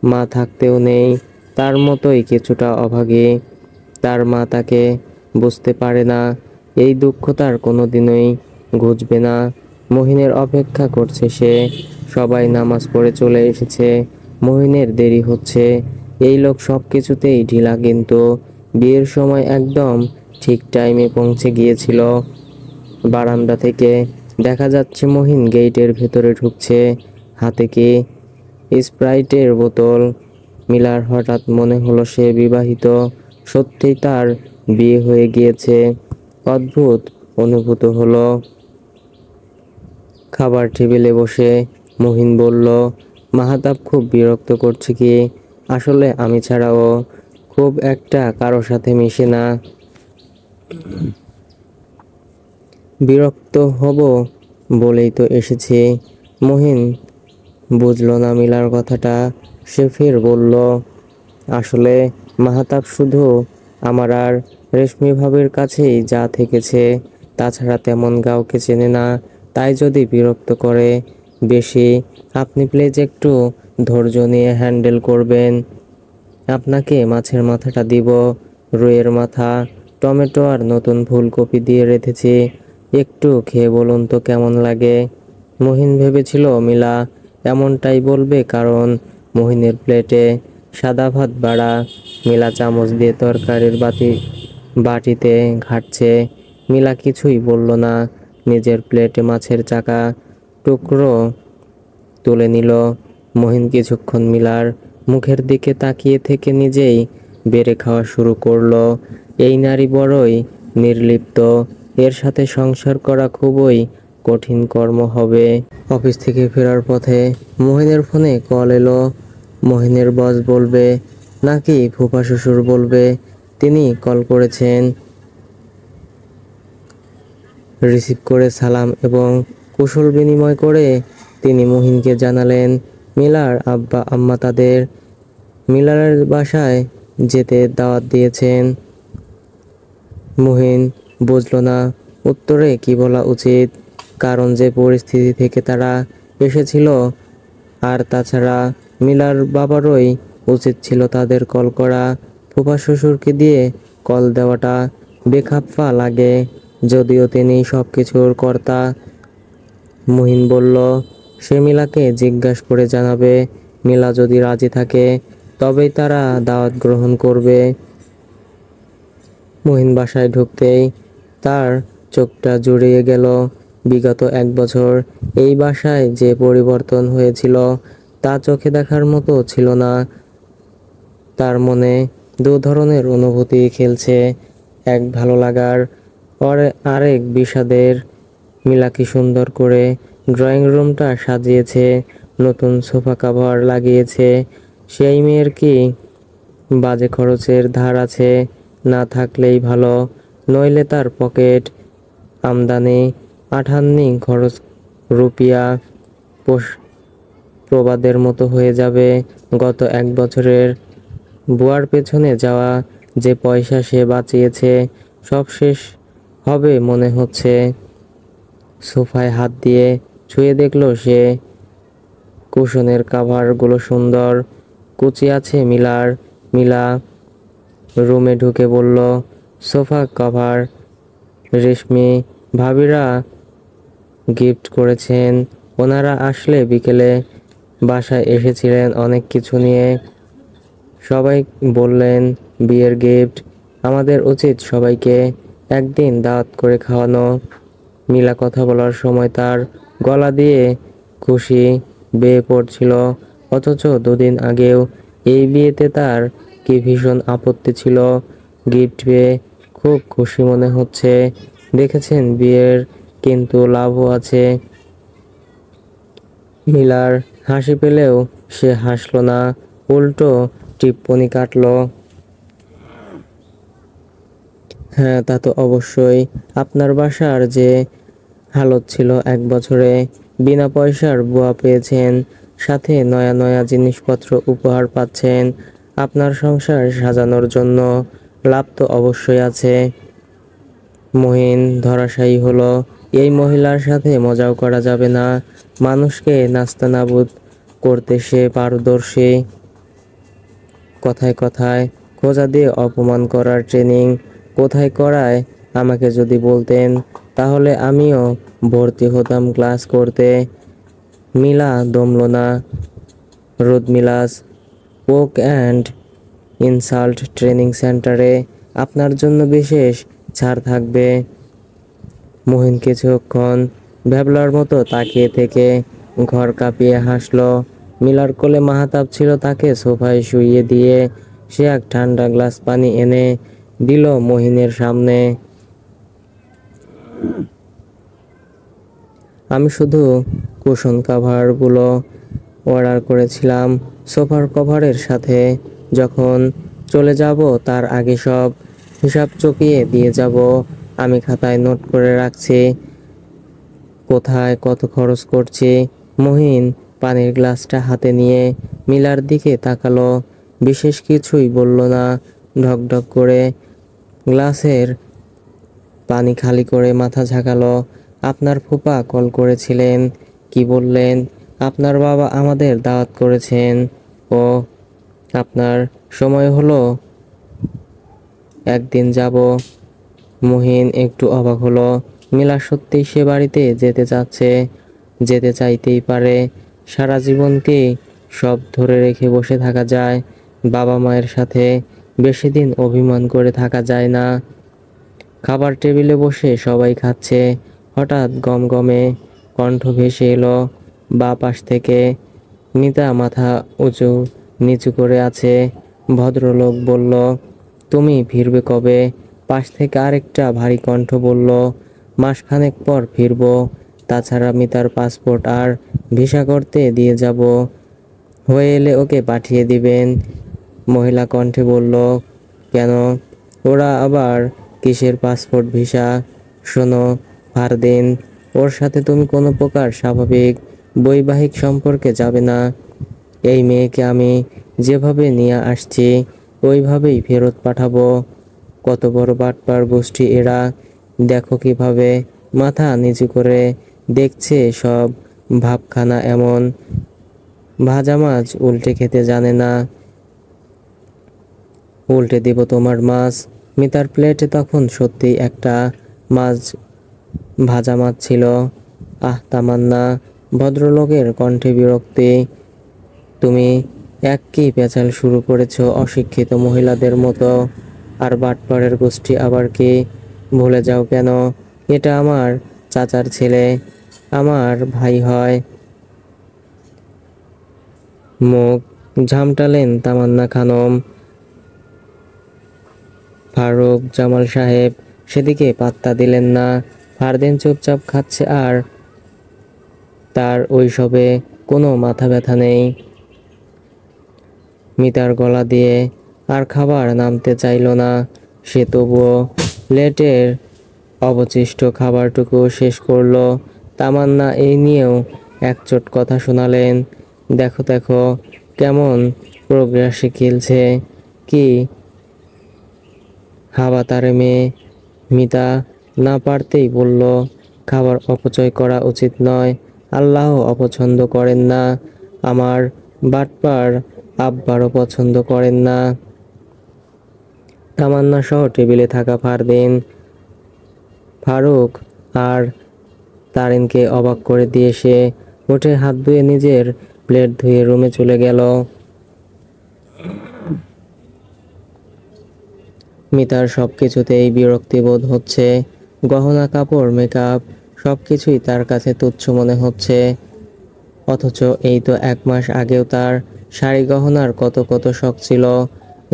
মা থাকতেও নেই, তার মতোই কিছুটা অভাগী। তার মা তাকে বুঝতে পারে না, এই দুঃখ তার কোনোদিনই ঘুচবে না। মহিনের অপেক্ষা করছে সে, সবাই নামাজ পড়ে চলে এসেছে, মহিনের দেরি হচ্ছে। এই লোক সব কিছুতেই ঢিলা, কিন্তু বিয়ের সময় একদম ঠিক টাইমে পৌঁছে গিয়েছিল। বারান্দা থেকে দেখা যাচ্ছে মহিন গেটের ভেতরে ঢুকছে, হাতে কি স্প্রাইটের বোতল। মিলার হঠাৎ মনে হলো সে বিবাহিত, সত্যিই তার বিয়ে হয়ে গিয়েছে। অদ্ভুত অনুভূত হলো। খাবার টেবিলে বসে মহিন বলল, মাহাতাব খুব বিরক্ত করছে কি? আসলে আমি ছাড়াও খুব একটা কারো সাথে মিশে না। বিরক্ত হব বলেই তো এসেছি। মহিন বুঝল না মিলার কথাটা, সে ফের বলল, আসলে মাহাতাব শুধু আমার আর রেশমি ভাবির কাছেই যা থেকেছে, তাছাড়া তেমন কাউকে চেনে না, তাই যদি বিরক্ত করে বেশি, আপনি প্লিজ একটু ধৈর্য নিয়ে হ্যান্ডেল করবেন। আপনাকে মাছের মাথাটা দিব, রুইয়ের মাথা, টমেটো আর নতুন ফুলকপি দিয়ে রেঁধেছি, একটু খেয়ে বলুন তো কেমন লাগে। মহিন ভেবেছিল মিলা এমনটাই বলবে, কারণ মহিনের প্লেটে সাদা ভাত বাড়া। মিলা চামচ দিয়ে তরকারির বাটিতে ঘাটছে। মিলা কিছুই বলল না, নিজের প্লেটে মাছের চাকা টুকরো তুলে নিল। মহিন কিছুক্ষণ মিলার মুখের দিকে তাকিয়ে থেকে নিজেই বেড়ে খাওয়া শুরু করলো। এই নারী বড়ই নির্লিপ্ত, এর সাথে সংসার করা খুবই কঠিন কর্ম হবে। অফিস থেকে ফেরার পথে মহিনের ফোনে কল এলো। মহিনের বস বলবে নাকি ফুফা শ্বশুর বলবে তিনি কল করেছেন। রিসিভ করে সালাম এবং কুশল বিনিময় করে তিনি মহিনকে জানালেন মিলার আব্বা আম্মা তাদের মিলারের বাসায় যেতে দাওয়াত দিয়েছেন। মহিন বুঝল না উত্তরে কি বলা উচিত, কারণ যে পরিস্থিতি থেকে তারা এসেছিল। আর তাছাড়া মিলার বাবারই উচিত ছিল তাদের কল করা, ফুফা শ্বশুরকে দিয়ে কল দেওয়াটা বেখাপ্পা লাগে, যদিও তিনি সব কিছুর কর্তা। মহিন বলল সে মিলাকে জিজ্ঞাসা করে জানাবে, মিলা যদি রাজি থাকে তবেই তারা দাওয়াত গ্রহণ করবে। মহিন বাসায় ঢুকতেই তার চোখটা জুড়িয়ে গেল। বিগত 1 বছর এই বাসায় যে পরিবর্তন হয়েছিল তা চোখে দেখার মতো ছিল না। তার মনে 2 ধরনের অনুভূতি খেলছে, এক ভালো লাগার, আরেক বিষাদের। মিলা কি সুন্দর করে ড্রয়িং রুমটা সাজিয়েছে, নতুন সোফা কভার লাগিয়েছে। সেই মেয়ের কি বাজে খরচের ধার আছে? না থাকলেই ভালো, নইলে তার পকেট আমদানি আঠান্নি খরচ রুপিয়া প্রবাদের মতো হয়ে যাবে। গত 1 বছরের বুয়ার পেছনে যাওয়া যে পয়সা সে বাঁচিয়েছে সব শেষ হবে মনে হচ্ছে। সোফায় হাত দিয়ে ছুঁয়ে দেখলো সে, কুশনের কাভারগুলো সুন্দর, কুচি আছে মিলার। মিলা রুমে ঢুকে বলল, সোফা কভার রেশমি ভাবিরা গিফট করেছেন, ওনারা আসলে বিকেলে বাসায় এসেছিলেন অনেক কিছু নিয়ে। সবাই বললেন বিয়ের গিফট, আমাদের উচিত সবাইকে একদিন দাওয়াত করে খাওয়ানো। মিলা কথা বলার সময় তার গলা দিয়ে খুশি বেয়ে পড়ছিল, অথচ 2 দিন আগেও এই বিয়েতে তার কি ভীষণ আপত্তি ছিল। গিফট পেয়ে খুব খুশি মনে হচ্ছে, দেখেছেন বিয়ের কিন্তু লাভও আছে। মিলার হাসি পেলেও সে হাসল না, উল্টো টিপ্পনি কাটল। হ্যাঁ, তা তো অবশ্যই। আপনার বাসার যে হালত ছিল, 1 বছরে বিনা পয়সার বুয়া পেয়েছেন, সাথে নয়া নয়া জিনিসপত্র উপহার পাচ্ছেন। আপনার সংসার সাজানোর জন্য লাভ তো অবশ্যই আছে। মহিন ধরাশায়ী হলো। এই মহিলার সাথে মজাও করা যাবে না। মানুষকে নাস্তানাবুদ করতে সে পারদর্শী। কথায় কথায় খোঁচা দিয়ে অপমান করার ট্রেনিং কোথায় করায় আমাকে যদি বলতেন, তাহলে আমিও ভর্তি হতাম ক্লাস করতে। মিলা দমল না। রুদমিলাস পোক অ্যান্ড ইনসাল্ট ট্রেনিং সেন্টারে আপনার জন্য বিশেষ ছাড় থাকবে। মহিন কিছুক্ষণ ভ্যাবলার মতো তাকিয়ে থেকে ঘর কাঁপিয়ে হাসলো। মিলার কোলে মাহাতাব ছিল, তাকে সোফায় শুইয়ে দিয়ে সে এক ঠান্ডা গ্লাস পানি এনে দিল মহিনের সামনে। আমি শুধু কুশন কাভারগুলো অর্ডার করেছিলাম সোফার কভারের সাথে। যখন চলে যাব তার আগে সব হিসাব চকিয়ে দিয়ে যাব। আমি খাতায় নোট করে রাখছি কোথায় কত খরচ করছি। মহিন পানির গ্লাসটা হাতে নিয়ে মিলার দিকে তাকালো। বিশেষ কিছুই বলল না। ঢকঢক করে গ্লাসের পানি খালি করে মাথা ঝাঁকালো। আপনার ফুপা কল করেছিলেন। কি বললেন? আপনার বাবা আমাদের দাওয়াত করেছেন। ও, আপনার সময় হলো, একদিন যাব। মহিন একটু অবাক হলো। মিলা সত্যি সে বাড়িতে যেতে চাচ্ছে। যেতে চাইতেই পারে। সারা জীবন কি সব ধরে রেখে বসে থাকা যায়? বাবা মায়ের সাথে বেশি দিন অভিমান করে থাকা যায় না। খাবার টেবিলে বসে সবাই খাচ্ছে। হঠাৎ গমগমে কণ্ঠ ভেসে এলো বাঁ পাশ থেকে। মিতা মাথা উঁচু নিচু করে আছে। ভদ্রলোক বলল, তুমি ফিরবে কবে? পাশ থেকে আরেকটা ভারী কণ্ঠ বলল, মাসখানেক পর ফিরব। তাছাড়া মিতার পাসপোর্ট আর ভিসা করতে দিয়ে যাব। হয়ে এলে ওকে পাঠিয়ে দিবেন। মহিলা কণ্ঠে বলল, কেন? ওরা আবার কিসের পাসপোর্ট ভিসা? শোনো ফারদিন, ওর সাথে তুমি কোনো প্রকার স্বাভাবিক বৈবাহিক সম্পর্কে যাবে না। এই মেয়েকে আমি যেভাবে নিয়ে আসছি ওইভাবেই ফেরত পাঠাবো। কত বড় বাটপার গোষ্ঠী এরা! দেখো কিভাবে মাথা নিচু করে দেখছে সব। ভাবখানা এমন, ভাজা মাছ উল্টে খেতে জানে না। উল্টে দিব তোমার মাছ। মিতার প্লেটে তখন সত্যি একটা মাছ, ভাজা মাছ ছিল। আহ তামান্না! ভদ্রলোকের কণ্ঠে বিরক্তি। তুমি এক কি পেঁচাল শুরু করেছো অশিক্ষিত মহিলাদের মতো। আর বাটপাড়ের গোষ্ঠী আবার কি? ভুলে যাও কেন? এটা আমার চাচার ছেলে, আমার ভাই হয়। মুখ ঝামটালেন তামান্না খানম। ফারুক জামাল সাহেব সেদিকে পাত্তা দিলেন না। ফারদিন চুপচাপ খাচ্ছে আর তার ওইসবে কোনো মাথা ব্যথা নেই। মিতার গলা দিয়ে আর খাবার নামতে চাইল না। সে তবুও প্লেটের অবশিষ্ট খাবারটুকু শেষ করলো। তামান্না এই নিয়েও একচোট কথা শোনালেন, দেখো দেখো কেমন প্রোগ্রেসে খেলছে। কি হাবা তারে মেয়ে! মিতা না পারতেই বলল, খাবার অপচয় করা উচিত নয়। আল্লাহ অপছন্দ করেন না। আমার বাটপার আব্বারও পছন্দ করেন না। তামান্না সহ টেবিলে থাকা ফারদিন, ফারুক আর তারিনকে অবাক করে দিয়ে সে উঠে হাত ধুয়ে নিজের প্লেট ধুয়ে রুমে চলে গেল। মিতার সব কিছুতেই বিরক্তিবোধ হচ্ছে। গহনা, কাপড়, মেকআপ সবকিছুই তার কাছে তুচ্ছ মনে হচ্ছে। অথচ এই তো 1 মাস আগেও তার শাড়ি গহনার কত কত শখ ছিল।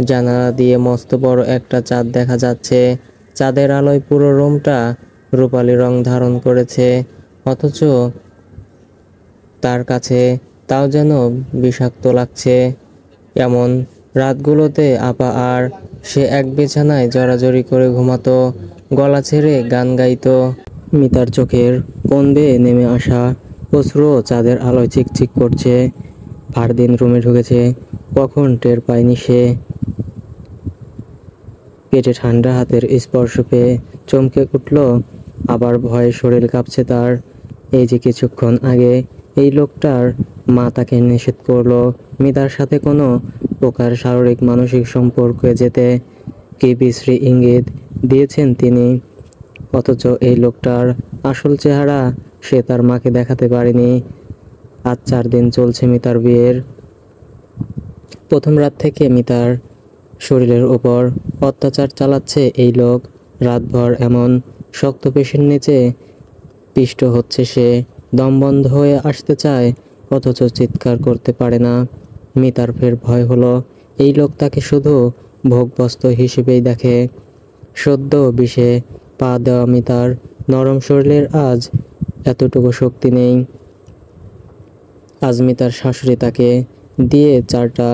জানালা দিয়ে মস্ত বড় একটা চাঁদ দেখা যাচ্ছে। চাঁদের আলোয় পুরো রুমটা রূপালি রং ধারণ করেছে। অথচ তার কাছে তাও যেন বিষাক্ত লাগছে। এমন রাতগুলোতে আপা আর সে এক বিছানায় জড়াজড়ি করে ঘুমাতো, গলা ছেড়ে গান গাইতো। মিতার চোখের কোণ বেয়ে নেমে আসা অশ্রুও চাঁদের আলোয় চিকচিক করছে। ফারদিন রুমে ঢুকেছে, কখন টের পায়নি সে। পেটে ঠান্ডা হাতের স্পর্শ পেয়ে চমকে উঠল, আবার ভয়ে শরীর কাঁপছে তার। এই যে কিছুক্ষণ আগে এই লোকটার মা তাকে নিষেধ করলো মিতার সাথে কোনো প্রকার শারীরিক মানসিক সম্পর্কে যেতে। কি বিশ্রী ইঙ্গিত দিয়েছেন তিনি! অথচ এই লোকটার আসল চেহারা সে তার মাকে দেখাতে পারেনি। আজ 4 দিন চলছে মিতার বিয়ের। প্রথম রাত থেকে মিতার শরীরের উপর অত্যাচার চালাচ্ছে এই লোক। রাতভর এমন শক্ত পেশির নিচে পিষ্ট হচ্ছে সে, দম বন্ধ হয়ে আসতে চায়, অথচ চিৎকার করতে পারে না। মিতার ফের ভয় হলো, এই লোক তাকে শুধু ভোগবস্তু হিসেবেই দেখে। সদ্য বিষে পা দেওয়া মিতার নরম শরীরের আজ এতটুকু শক্তি নেই। আজ মিতার শাশুড়ি তাকে দিয়ে 4টা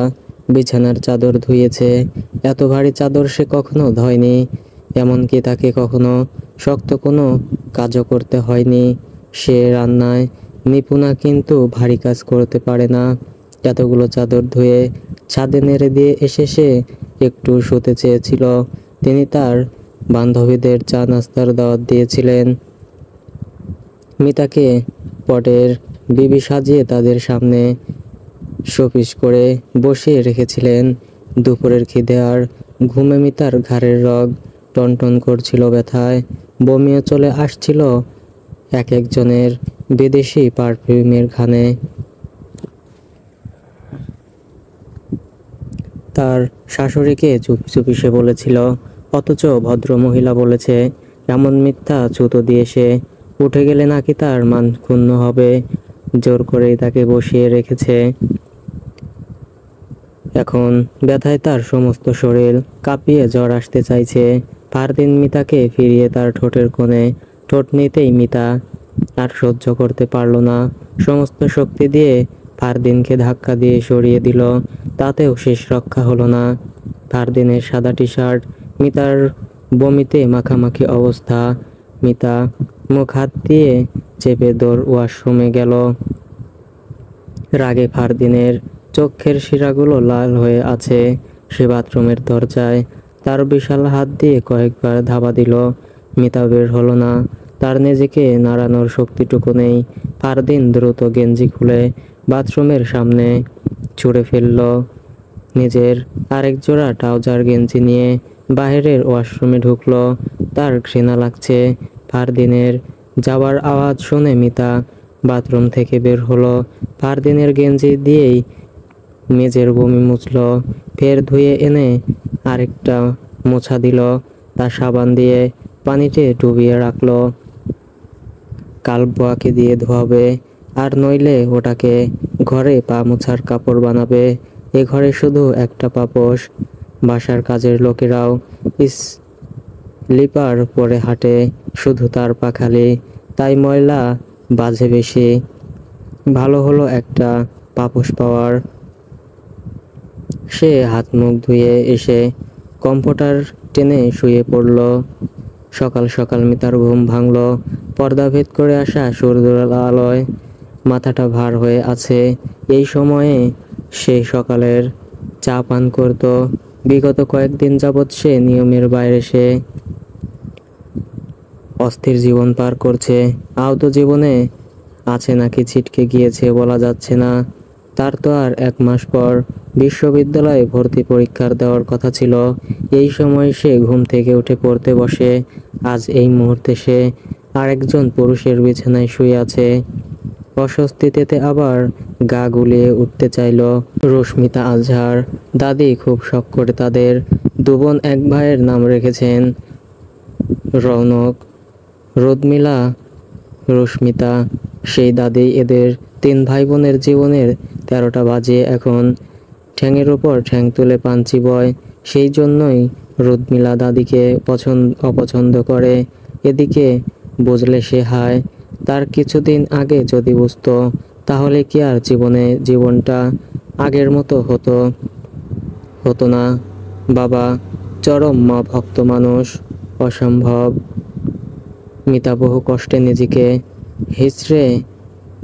বিছানার চাদর ধুইয়েছে। এত ভারী চাদর সে কখনো ধয়নি, এমনকি তাকে কখনো শক্ত কোনো কাজও করতে হয়নি। সে রান্নায় নিপুণা, কিন্তু ভারী কাজ করতে পারে না। এতগুলো চাদর ধুয়ে ছাদে নেড়ে দিয়ে এসে সে একটু শুতে চেয়েছিল। তিনি তার বান্ধবীদের চা নাস্তার দাওয়াত দিয়েছিলেন। মিতাকে পটের বিবি সাজিয়ে তাদের সামনে শোপিস করে বসিয়ে রেখেছিলেন। দুপুরের খিদে আর ঘুমে মিতার ঘাড়ের রগ টনটন করছিল ব্যথায়। বমিও চলে আসছিল এক একজনের বিদেশি পারফিউমের ঘ্রাণে। তার শাশুড়িকে চুপি চুপি সে বলেছিল, অথচ ভদ্র মহিলা বলেছে। এমন মিথ্যা ছুতো দিয়ে সে উঠে গেলে নাকি তার মান ক্ষুণ্ণ হবে। জোর করেই তাকে বসিয়ে রেখেছে। এখন ব্যথায় তার সমস্ত শরীর কাঁপিয়ে জ্বর আসতে চাইছে। ফারদিন মিতাকে ফিরিয়ে তার ঠোঁটের কোণে ঠোঁট নিতেই মিতা আর সহ্য করতে পারল না। সমস্ত শক্তি দিয়ে ফারদিনকে ধাক্কা দিয়ে সরিয়ে দিল, তাতেও শেষ রক্ষা হলো না। ফারদিনের সাদা টি শার্ট মিতার বমিতে মাখামাখি অবস্থা। মিতা মুখ হাত দিয়ে চেপে দৌড় ওয়াশরুমে গেল। রাগে ফারদিনের চোখের শিরাগুলো লাল হয়ে আছে। সে বাথরুমের দরজায় তার বিশাল হাত দিয়ে কয়েকবার ধাবা দিল। মিতা বের হলো না, তার নিজেকে নাড়ানোর শক্তিটুকু নেই। ফারদিন দ্রুত গেঞ্জি খুলে বাথরুমের সামনে ছুঁড়ে ফেলল। নিজের আরেক জোড়া ট্রাউজার গেঞ্জি নিয়ে বাইরের ওয়াশরুমে ঢুকলো। তার ঘৃণা লাগছে। ফারদিনের যাওয়ার আওয়াজ শুনে মিতা বাথরুম থেকে বের হলো। ফারদিনের গেঞ্জি দিয়েই মেজের বমি মুছল, ফের ধুয়ে এনে আরেকটা মোছা দিল। তা সাবান দিয়ে পানিতে ডুবিয়ে রাখলো। কাল বুয়াকে দিয়ে ধোয়াবে, আর নইলে ওটাকে ঘরে পা মোছার কাপড় বানাবে। এ ঘরে শুধু একটা পাপোশ। বাসার কাজের লোকেরাও স্লিপার পরে হাঁটে, শুধু তার পা খালি, তাই ময়লা বাজে বেশি। ভালো হলো একটা পাপোশ পাওয়ার। সে হাত মুখ ধুয়ে এসে কম্ফোর্টার টেনে শুয়ে পড়ল। সকাল সকাল মিতার ঘুম ভাঙল পর্দা ভেদ করে আসা সূর্যের আলোয়। মাথাটা ভার হয়ে আছে। এই সময়ে সে সকালের চা পান করত। বিগত কয়েকদিন যাবৎ সে নিয়মের বাইরে সে অস্থির জীবন পার করছে। আহত জীবনে আছে নাকি ছিটকে গিয়েছে বলা যাচ্ছে না। তার তো আর 1 মাস পর বিশ্ববিদ্যালয়ে ভর্তি পরীক্ষার দেওয়ার কথা ছিল। এই সময় সে ঘুম থেকে উঠে পড়তে বসে। আজ এই মুহূর্তে সে আরেকজন পুরুষের বিছানায় শুয়ে আছে। অস্বস্তিতে আবার গা গুলিয়ে উঠতে চাইল। রশ্মিতা আজহার দাদি খুব শখ করে তাদের 2 বোন 1 ভাইয়ের নাম রেখেছেন রৌনক, রুদমিলা, রশ্মিতা। সেই দাদি এদের 3 ভাই বোনের জীবনের 13টা বাজিয়ে এখন ঠ্যাঙের উপর ঠ্যাং তুলে পান চিবোয়। সেই জন্যই রুদমিলা দাদিকে অপছন্দ করে। এদিকে বুঝলে সে হায়, তার কিছুদিন আগে যদি বুঝতো, তাহলে কি আর জীবনটা আগের মতো হতো না। বাবা চরম ভক্ত মানুষ, অসম্ভব। মিতা বহু কষ্টে নিজেকে হিচড়ে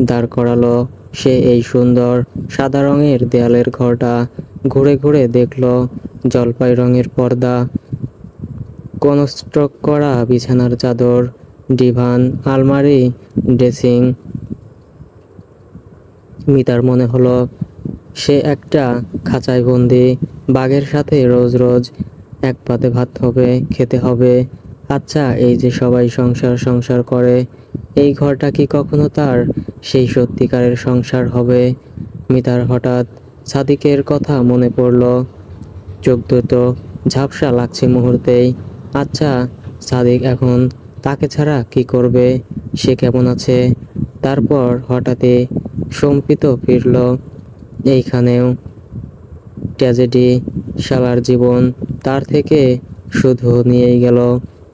দাঁড় করালো। সে এই সুন্দর সাদা রঙের দেয়ালের ঘরটা ঘুরে ঘুরে দেখল। জলপাই রঙের পর্দা, কনস্ট্রাক্ট করা বিছানার চাদর, ডিভান, আলমারি, ড্রেসিং। মিতার মনে হলো সে একটা খাঁচায় বন্দি, বাঘের সাথে রোজ রোজ এক পাতে ভাত হবে, খেতে হবে। আচ্ছা, এই যে সবাই সংসার সংসার করে, এই ঘরটা কি কখনো তার সেই সত্যিকারের সংসার হবে? মিতার হঠাৎ সাদিকের কথা মনে পড়ল। চোখ দুটো ঝাপসা লাগছে মুহূর্তেই। আচ্ছা, সাদিক এখন তাকে ছাড়া কি করবে? সে কেমন আছে? তারপর হঠাৎই শম্পিত ফিরল। এইখানেও ট্র্যাজেডি। শালার জীবন তার থেকে শুধু নিয়েই গেল,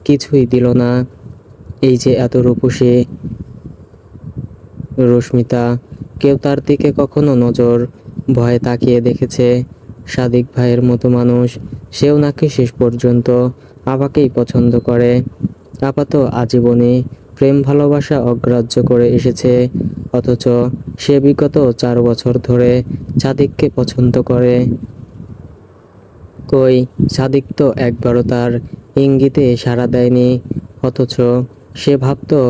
কিছুই দিল না। এই যে এত রূপসী রশ্মিতা, কেউ তার দিকে কখনো নজর ভয়ে তাকিয়ে দেখেছে? সাদিক ভাইয়ের মতো মানুষ, সেও নাকি শেষ পর্যন্ত আপাকেই পছন্দ করে। আপা তো আজীবনই প্রেম ভালোবাসা অগ্রাহ্য করে এসেছে, অথচ সে বিগত 4 বছর ধরে সাদিককে পছন্দ করে। কই, সাদিক তো একবারও তার ইঙ্গিতে সাড়া দেয়নি, অথচ সে ভাবতো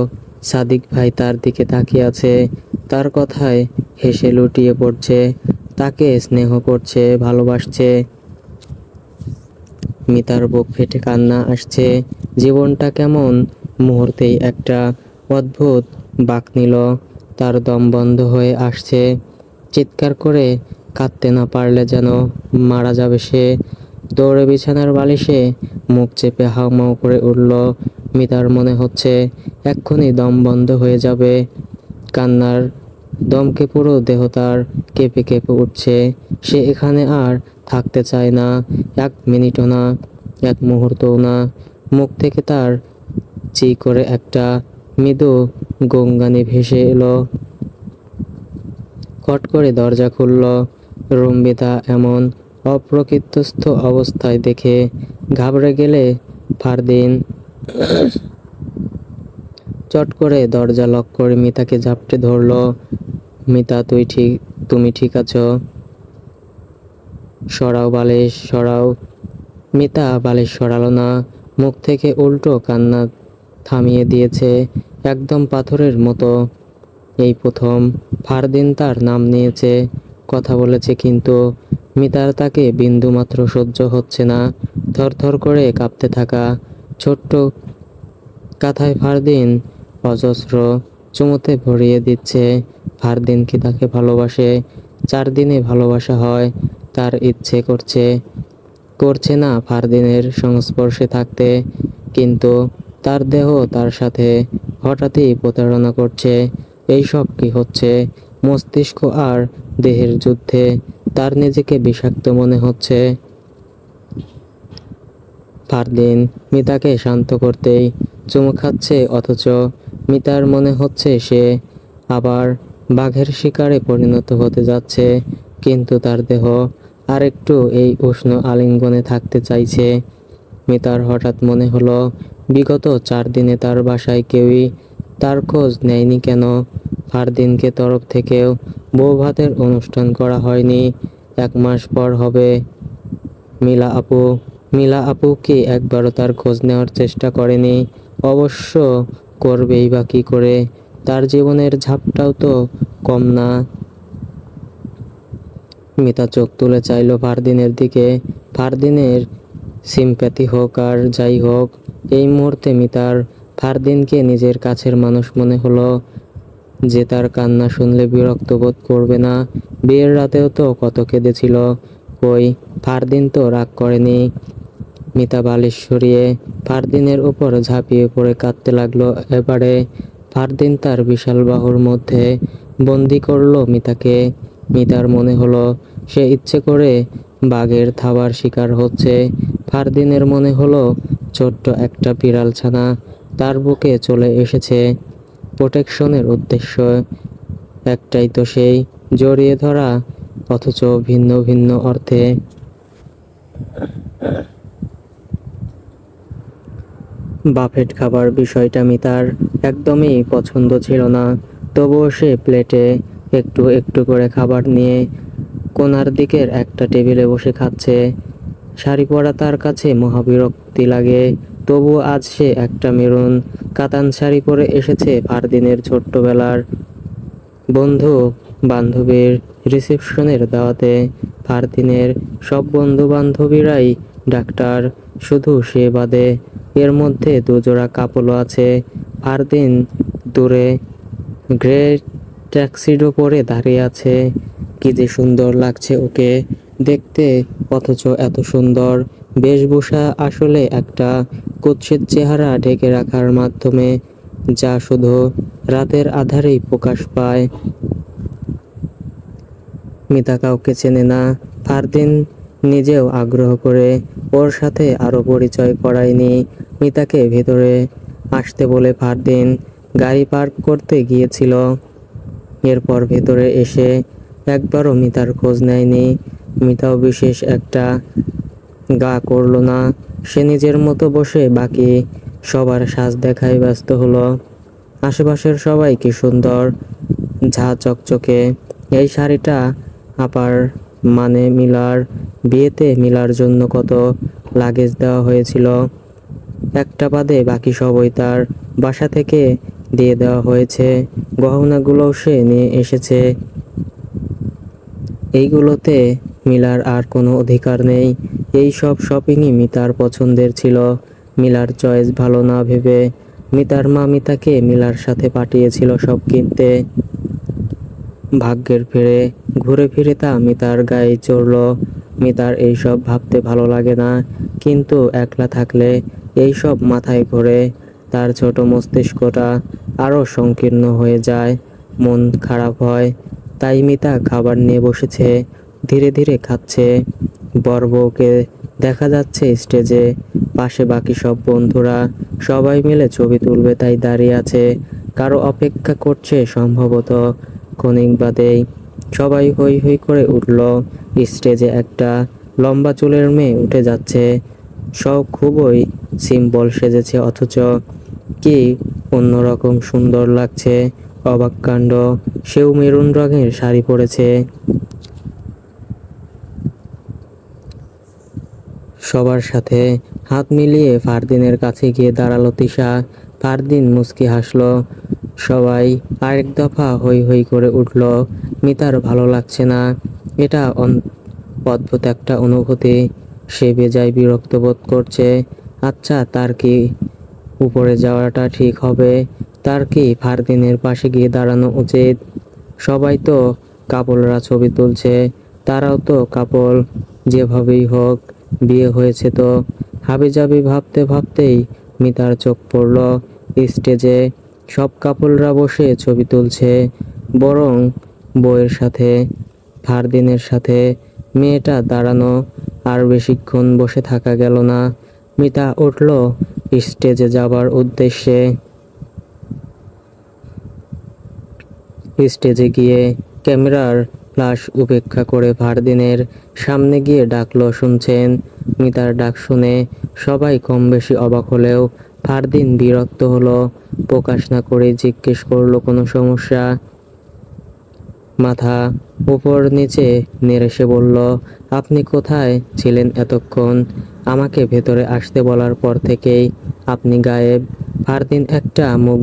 সাদিক ভাই তার দিকে তাকিয়ে আছে, তার কথায় হেসে লুটিয়ে পড়ছে, তাকে স্নেহ করছে, ভালোবাসছে। মিতার বুক ফেটে কান্না আসছে। জীবনটা কেমন মুহূর্তেই একটা অদ্ভুত বাঁক নিল। তার দম বন্ধ হয়ে আসছে। চিৎকার করে কাঁদতে না পারলে যেন মারা যাবে সে। দৌড়ে বিছানার বালিশে মুখ চেপে হাউমাউ করে উঠল। মিতার মনে হচ্ছে এক্ষুনি দম বন্ধ হয়ে যাবে। কান্নার দমকে পুরো দেহ তার কেঁপে কেঁপে উঠছে। সে এখানে আর থাকতে চায় না, 1 মিনিটও না, 1 মুহূর্তও না। মুখ থেকে তার চি করে একটা মৃদু গঙ্গানি ভেসে এলো। খট করে দরজা খুলল। রুম্বিতা এমন অপ্রকৃতিস্থ অবস্থায় দেখে ঘাবড়ে গেলে ফারদিন চট করে দরজা লক করে মিতাকে ঝাপটে ধরল। মিতা, তুমি ঠিক আছো? সরাও বালিশ, সরাও। মিতা বালিশ সরালো না, মুখ থেকে উল্টো কান্না থামিয়ে দিয়েছে, একদম পাথরের মতো। এই প্রথম ফারদিন তার নাম নিয়েছে, কথা বলেছে, কিন্তু মিতার তাকে বিন্দুমাত্র সহ্য হচ্ছে না। থরথর করে কাঁপতে থাকা ছোট্ট কাঁথায় ফারদিন অজস্র চুমুতে ভরিয়ে দিচ্ছে। ফারদিন কি তাকে ভালোবাসে? 4 দিনে ভালোবাসা হয়? তার ইচ্ছে করছে না ফারদিনের সংস্পর্শে থাকতে, কিন্তু তার দেহ তার সাথে হঠাৎই প্রতারণা করছে। এই সব কি হচ্ছে? মস্তিষ্ক আর দেহের যুদ্ধে তার নিজেকে বিষাক্ত মনে হচ্ছে। ফারদিন মিতাকে শান্ত করতেই চুমু খাচ্ছে, অথচ মিতার মনে হচ্ছে সে আবার বাঘের শিকারে পরিণত হতে যাচ্ছে। কিন্তু তার দেহ আরেকটু এই উষ্ণ আলিঙ্গনে থাকতে চাইছে। মিতার হঠাৎ মনে হলো বিগত 4 দিনে তার বাসায় কেউই তার খোঁজ নেয়নি কেন? ফারদিনকে তরফ থেকেও বৌভাতের অনুষ্ঠান করা হয়নি। 1 মাস পর হবে। মিলা আপু কি একবারও তার খোঁজ নেওয়ার চেষ্টা করেনি? অবশ্য করবেই বা কি করে? তার জীবনের ঝাপটাও তো কম না। মিতা চোখ তুলে চাইল ফারদিনের দিকে। ফারদিনের সিম্প্যাথি হোক আর যাই হোক, এই মুহূর্তে মিতার ফারদিনকে নিজের কাছের মানুষ মনে হলো, যে তার কান্না শুনলে বিরক্ত বোধ করবে না। বিয়ের রাতেও তো কত কেঁদেছিল। কই, ফারদিন তো রাগ করেনি। মিতা বালিশ সরিয়ে ফারদিনের উপর ঝাঁপিয়ে পড়ে কাঁদতে লাগলো। এবারে ফারদিন তার বিশাল বাহুর মধ্যে বন্দি করলো মিতাকে। মিতার মনে হলো সে ইচ্ছে করে বাঘের থাবার শিকার হচ্ছে। ফারদিনের মনে হলো ছোট্ট একটা বিড়াল ছানা তার বুকে চলে এসেছে। প্রোটেকশনের উদ্দেশ্য একটাই তো, সেই জড়িয়ে ধরা, অথচ ভিন্ন ভিন্ন অর্থে। বাফেট খাবার বিষয়টা মিতার একদমই পছন্দ ছিল না। তবুও সে প্লেটে একটু একটু করে খাবার নিয়ে কোণার দিকের একটা টেবিলে বসে খাচ্ছে। শাড়ি পরা তার কাছে মহাবিরক্তি লাগে, তবু আজ সে একটা মেরুন কাতান শাড়ি পরে এসেছে ফারদিনের ছোট্টবেলার বন্ধু বান্ধবীর রিসেপশনের দাওয়াতে। ফারদিনের সব বন্ধু বান্ধবীরাই ডাক্তার, শুধু সে বাদে। এর মধ্যে দুজোড়া কাপলও আছে। ফারদিন দূরে গ্রে ট্যাক্সিডো পরে দাঁড়িয়ে আছে। কি যে সুন্দর লাগছে ওকে দেখতে, অথচ এত সুন্দর বেশভূষা আসলে একটা কুৎসিত চেহারা ঢেকে রাখার মাধ্যমে, যা শুধু রাতের আঁধারেই প্রকাশ পায়। মিতা কাউকে চেনে না। ফারদিন নিজেও আগ্রহ করে ওর সাথে আরো পরিচয় করায়নি। মিতাকে ভেতরে আসতে বলে ফারদিন গাড়ি পার্ক করতে গিয়েছিল। এরপর ভেতরে এসে একবারও মিতার খোঁজ নেয়নি। মিতাও বিশেষ একটা গা করলো না। সে নিজের মতো বসে বাকি সবার সাজ দেখায় ব্যস্ত হলো। আশেপাশের সবাই কি সুন্দর, ঝা চকচকে। এই শাড়িটা আপার, মানে মিলার বিয়েতে মিলার জন্য কত লাগেজ দেওয়া হয়েছিল। একটা বাদে বাকি সবই তার বাসা থেকে দিয়ে দেওয়া হয়েছে। গহনাগুলোও সে নিয়ে এসেছে। এইগুলোতে মিলার আর কোনো অধিকার নেই। এই সব শপিংই মিতার পছন্দের ছিল। মিলার চয়েস ভালো না ভেবে মিতার মা মিতাকে মিলার সাথে পাঠিয়েছিল সব কিনতে। ভাগ্যের ফেরে ঘুরে ফিরে তা মিতার গায়ে চড়ল। মিতার এইসব ভাবতে ভালো লাগে না, কিন্তু একলা থাকলে এইসব মাথায় ঘোরে। তার ছোট মস্তিষ্কটা আরো সংকীর্ণ হয়ে যায়, মন খারাপ হয়। তাই মিতা খাবার নিয়ে বসেছে, ধীরে ধীরে খাচ্ছে। বর বউকে দেখা যাচ্ছে স্টেজে, পাশে বাকি সব বন্ধুরা সবাই মিলে ছবি তুলবে তাই দাঁড়িয়ে আছে। কারো অপেক্ষা করছে সম্ভবত। ক্ষণিক বাদেই সবাই হই হই করে উঠল। স্টেজে একটা লম্বা চুলের মেয়ে উঠে যাচ্ছে। সব খুবই সিম্পল সেজেছে, অথচ কি অন্যরকম সুন্দর লাগছে। অবাক কাণ্ড, সেও মেরুন রঙের শাড়ি পরেছে। সবার সাথে হাত মিলিয়ে ফারদিনের কাছে গিয়ে দাঁড়ালো তিশা। ফারদিন মুচকি হাসলো। সবাই আরেক দফা হই হই করে উঠল। মিতার ভালো লাগছে না। এটা অদ্ভুত একটা অনুভূতি। সে বেজায় বিরক্ত বোধ করছে। আচ্ছা, তার কি উপরে যাওয়াটা ঠিক হবে? তার কি ফারদিনের পাশে গিয়ে দাঁড়ানো উচিত? সবাই তো কাপলরা ছবি তুলছে, তারাও তো কাপল। যেভাবেই হোক বিয়ে হয়েছে তো। হাবিজাবি ভাবতে ভাবতেই মিতার চোখ পড়ল স্টেজে সব কাপলরা বসে ছবি তুলছে, বরং বউয়ের সাথে ফারদিনের সাথে। মেয়েটা দাঁড়ানো, আর বেশিক্ষণ বসে থাকা গেল না। মিতা উঠল স্টেজে যাবার উদ্দেশ্যে। স্টেজে গিয়ে ক্যামেরার ফ্ল্যাশ উপেক্ষা করে ফারদিনের সামনে গিয়ে ডাকলো। শুনছেন? মিতার ডাক শুনে সবাই কম বেশি অবাক হলেও ফারদিন বিরক্ত হলো। প্রকাশ না করে জিজ্ঞেস করলো, কোনো সমস্যা? মাথা উপর নিচে নেড়ে সে বলল, আপনি কোথায় ছিলেন এতক্ষণ? আমাকে ভেতরে আসতে বলার পর থেকেই আপনি গায়েব। ফারদিন একটা মুখ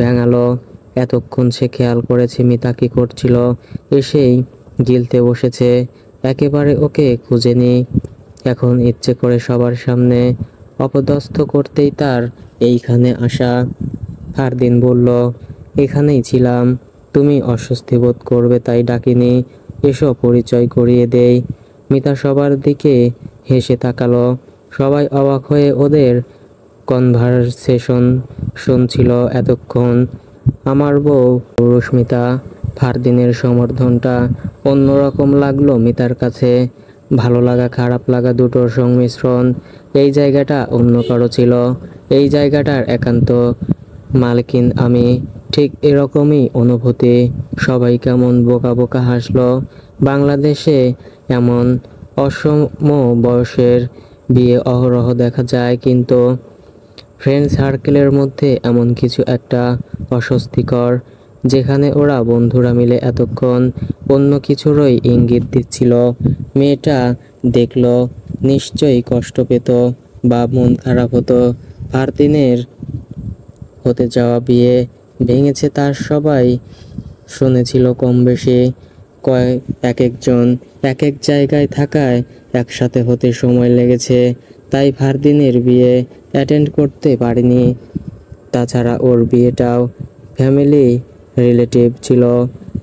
ভেঙালো। এতক্ষণ সে খেয়াল করেছে মিতা কি করছিল, এসেই গিলতে বসেছে। একেবারে ওকে খুঁজেনি। এখন ইচ্ছে করে সবার সামনে অপদস্থ করতেই তার এইখানে আসা। ফারদিন বলল, এখানেই ছিলাম, তুমি অস্বস্তি বোধ করবে তাই ডাকিনি। এসো পরিচয় করিয়ে দেই। মিতা সবার দিকে হেসে তাকালো। সবাই অবাক হয়ে ওদের কনভারসেশন শুনছিল এতক্ষণ। আমার বউ রুস্মিতা। ফারদিনের সমর্থনটা অন্যরকম লাগলো মিতার কাছে। ভালো লাগা খারাপ লাগা দুটোর সংমিশ্রণ। এই জায়গাটা অন্য কারো ছিল, এই জায়গাটার একান্ত মালকিন আমি। ঠিক এরকমই অনুভূতি। সবাই কেমন বোকা বোকা হাসলো। বাংলাদেশে এমন অসম বয়সের বিয়ে অহরহ দেখা যায়, কিন্তু ফ্রেন্ড সার্কেলের মধ্যে এমন কিছু একটা অস্বস্তিকর, যেখানে ওরা বন্ধুরা মিলে এতক্ষণ অন্য কিছুরই ইঙ্গিত দিচ্ছিল। মেয়েটা দেখলো নিশ্চয়ই কষ্ট পেত বা মন খারাপ হতো। ফারদিনের হতে যাওয়া বিয়ে ভেঙেছে তার সবাই শুনেছিল কম বেশি। এক একজন এক এক জায়গায় থাকায় একসাথে হতে সময় লেগেছে, তাই ফারদিনের বিয়ে অ্যাটেন্ড করতে পারিনি। তাছাড়া ওর বিয়েটাও ফ্যামিলি রিলেটিভ ছিল,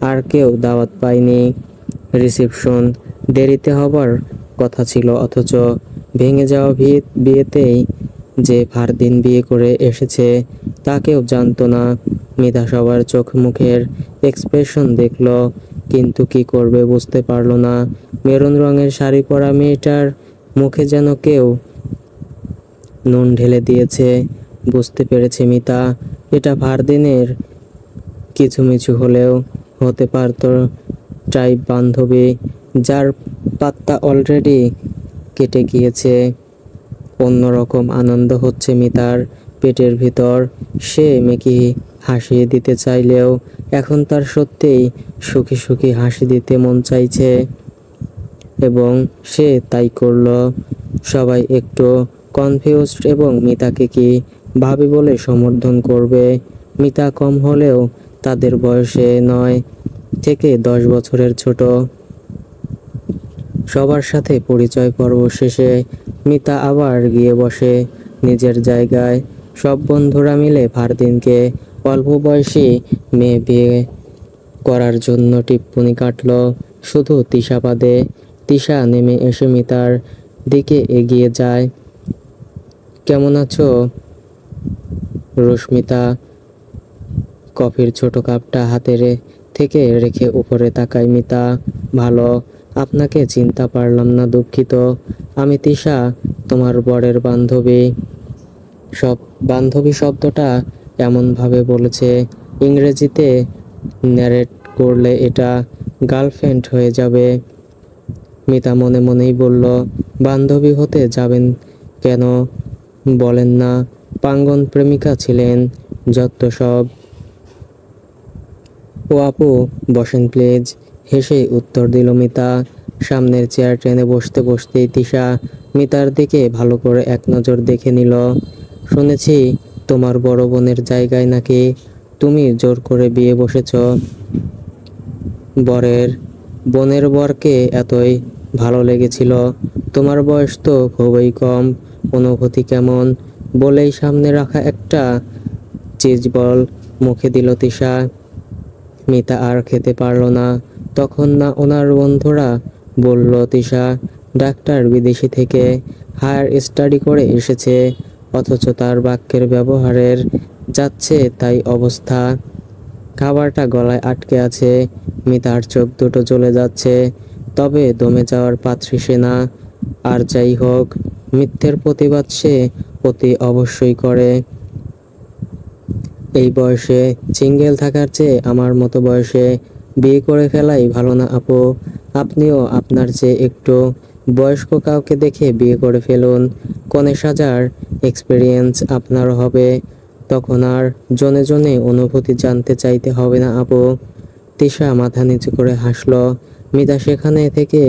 আর কেউ দাওয়াত পায়নি। রিসেপশন দেরিতে হবার কথা ছিল, অথচ ভেঙে যাওয়া বিয়েতেই যে ফারদিন বিয়ে করে এসেছে তা কেউ জানতো না। মিতা সবার চোখ মুখের এক্সপ্রেশন দেখলো, কিন্তু কি করবে বুঝতে পারলো না। মেরুন রঙের শাড়ি পরা মেয়েটার মুখে যেন কেউ নুন ঢেলে দিয়েছে। বুঝতে পেরেছে মিতা, এটা ফারদিনের কিছুমিছু হলেও হতে পারত টাইপ বান্ধবী, যার পাত্তা অলরেডি কেটে গিয়েছে। অন্যরকম আনন্দ হচ্ছে মিতার পেটের ভিতর। সে মেকি হাসি দিতে চাইলেও এখন তার সত্যিই সুখী সুখী হাসি দিতে মন চাইছে, এবং সে তাই করল। সবাই একটু কনফিউজড, এবং মিতাকে কি ভাবি বলে সমর্থন করবে। মিতা কম হলেও তাদের বয়সে 9 থেকে 10 বছরের ছোট। সবার সাথে পরিচয় পর্ব শেষে মিতা আবার গিয়ে বসে নিজের জায়গায়। সব বন্ধুরা মিলে ফারদিনকে অল্প বয়সী মেয়ে বিয়ে করার জন্য টিপ্পনি কাটলো, শুধু তিশা বাদে। তিশা নেমে এসে মিতার দিকে এগিয়ে যায়। কেমন আছো রশ্মিতা? কফির ছোট কাপটা থেকে রেখে উপরে তাকায় মিতা। ভালো, আপনাকে চিনতে পারলাম না, দুঃখিত। আমি তিশা, তোমার বরের বান্ধবী। বান্ধবী শব্দটা এমনভাবে বলেছে, ইংরেজিতে ন্যারেট করলে এটা গার্লফ্রেন্ড হয়ে যাবে। মিতা মনে মনেই বলল, বান্ধবী হতে যাবেন কেন বলেন না, প্রাঙ্গণ প্রেমিকা ছিলেন যত সব। ও আপু, বসেন প্লিজ, হেসে উত্তর দিল মিতা। সামনের চেয়ার টেনে বসতে বসতেই তিশা মিতার দিকে ভালো করে এক নজর দেখে নিল। শুনেছি তোমার বড় বোনের জায়গায় নাকি তুমি জোর করে বিয়ে বসেছ। বোনের বরকে এতই ভালো লেগেছিল? তোমার বয়স তো খুবই কম, অনুভূতি কেমন? বলেই সামনে রাখা একটা চিজ বল মুখে দিল তিশা। মিতা আর খেতে পারল না। তখন না ওনার বন্ধুরা বলল তিশা ডাক্তার, বিদেশি থেকে হায়ার স্টাডি করে এসেছে, অথচ তার বাক্যের ব্যবহারের যাচ্ছে তাই অবস্থা। খাবারটা গলায় আটকে আছে, মিতার চোখ দুটো জ্বলে যাচ্ছে, তবে দমে যাওয়ার পাত্রী সে না। আর যাই হোক, মিথ্যের প্রতিবাদ সে অতি অবশ্যই করে। এই বয়সে সিঙ্গেল থাকার চেয়ে আমার মতো বয়সে বিয়ে করে ফেলাই ভালো না আপু? আপনিও আপনার চেয়ে একটু বয়স্ক কাউকে দেখে বিয়ে করে ফেলুন, কনে সাজার এক্সপিরিয়েন্স আপনারও হবে, তখন আর জনে জনে অনুভূতি জানতে চাইতে হবে না আপু। তিশা মাথা নিচু করে হাসলো। মিতা সেখানে থেকে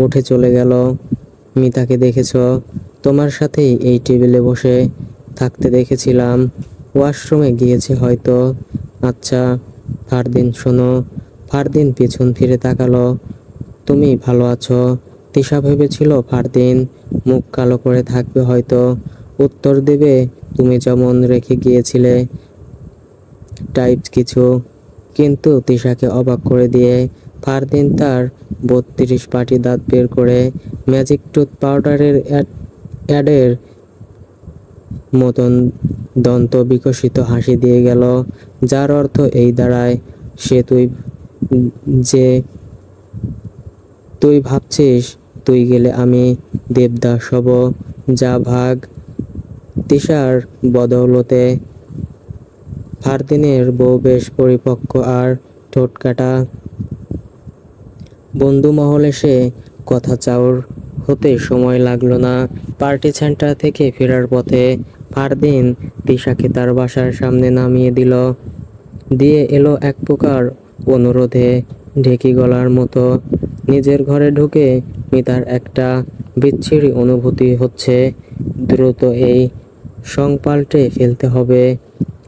উঠে চলে গেল। মিতাকে দেখেছ? তোমার সাথেই এই টেবিলে বসে থাকতে দেখেছিলাম, ওয়াশরুমে গিয়েছে হয়তো। আচ্ছা ফারদিন শোনো। ফারদিন পিছন ফিরে তাকালো। তুমি ভালো আছো? তিশা ভেবেছিল ফারদিন মুখ কালো করে থাকবে, হয়তো উত্তর দেবে তুমি যেমন রেখে গিয়েছিলে টাইপ কিছু, কিন্তু তিশাকে অবাক করে দিয়ে ফারদিন তার 32 পাটি দাঁত বের করে ম্যাজিক টুথ পাউডারের অ্যাডের মতন দন্ত বিকশিত হাসি দিয়ে গেল, যার অর্থ এই দাঁড়ায় যে তুই ভাবছিস তুই গেলে আমি দেবদাস হব, যা ভাগ। তিশার বদৌলতে ফারদিনের বউ বেশ পরিপক্ক আর ঠোঁটকাটা। বন্ধু মহলে সে কথা চাউর হতে সময় লাগলো না। পার্টি সেন্টার থেকে ফেরার পথে ফারদিন তিশাকে তার বাসার সামনে নামিয়ে দিয়ে এলো এক প্রকার অনুরোধে ঢেকি গলার মতো। নিজের ঘরে ঢুকে মিতার একটা বিচ্ছিরি অনুভূতি হচ্ছে। দ্রুত এই সং পাল্টে ফেলতে হবে।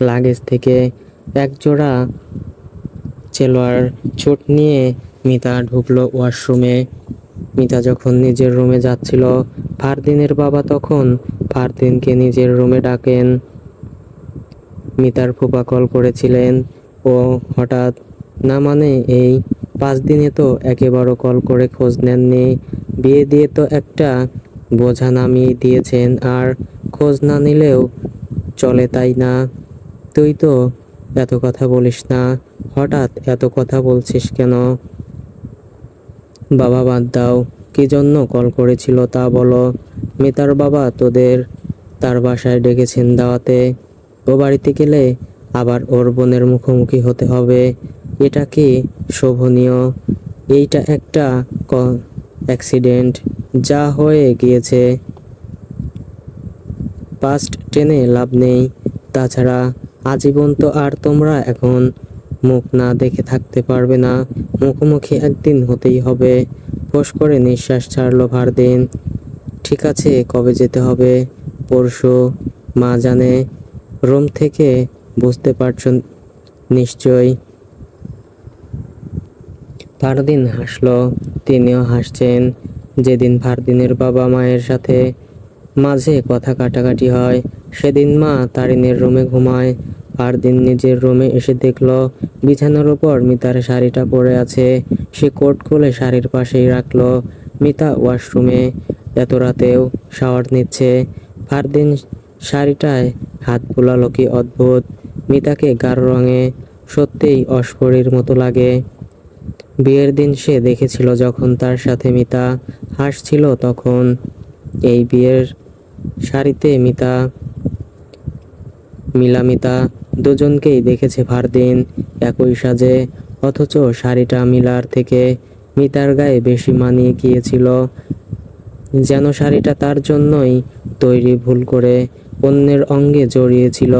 লাগেজ থেকে একজোড়া চেলোয়ার ছোট নিয়ে মিতা ঢুকলো ওয়াশরুমে। মিতা যখন নিজের রুমে যাচ্ছিল, ফারদিনের বাবা তখন ফারদিনকে নিজের রুমে ডাকেন। মিতার ফুপা কল করেছিলেন। ও হঠাৎ না মানে এই 5 দিনে তো একেবারও কল করে খোঁজ নেননি। বিয়ে দিয়ে তো একটা বোঝা নামিয়ে দিয়েছেন, আর খোঁজ না নিলেও চলে তাই না? তুই তো এত কথা বলিস না, হঠাৎ এত কথা বলছিস কেন? বাবা বাদ দাও, কি জন্য কল করেছিল তা বলো। মিতার বাবা তোদের তার বাসায় ডেকেছেন দাওয়াতে। ও বাড়িতে গেলে আবার ওর বোনের মুখোমুখি হতে হবে। এটা কি শোভনীয়? এইটা একটা অ্যাক্সিডেন্ট, যা হয়ে গিয়েছে পাস্ট টেনে লাভ নেই। তাছাড়া আজীবন তো আর তোমরা এখন মুখ না দেখে থাকতে পারবে না, মুখোমুখি একদিন হতেই হবে। ফোঁস করে নিঃশ্বাস ছাড়লো ফারদিন। ঠিক আছে, কবে যেতে হবে? পরশু। মা জানে? রুম থেকে বুঝতে পারছো নিশ্চয়ই। ফারদিন হাসলো। তিনিও হাসছেন। যেদিন ফারদিনের বাবা মায়ের সাথে মাঝে কথা কাটাকাটি হয়, সেদিন মা তারিনের রুমে ঘুমায়। ফারদিন নিজের রুমে এসে দেখলো বিছানার উপর মিতার শাড়িটা পরে আছে। সে কোট খুলে শাড়ির পাশেই রাখলো। মিতা ওয়াশরুমে, এত রাতেও শাওয়ার নিচ্ছে। ফারদিন শাড়িটায় হাত বুলালো, কি অদ্ভুত। মিতাকে গাঢ় রঙে সত্যিই অস্পরীর মতো লাগে। বিয়ের দিন সে দেখেছিল যখন তার সাথে মিতা হাসছিল, তখন এই বিয়ের শাড়িতে মিতা দুজনকেই দেখেছে ফারদিন একই সাজে। অথচ শাড়িটা মিলার থেকে মিতার গায়ে বেশি মানিয়ে গিয়েছিল। যেন শাড়িটা তার জন্যই তৈরি, ভুল করে অন্যের অঙ্গে জড়িয়েছিল।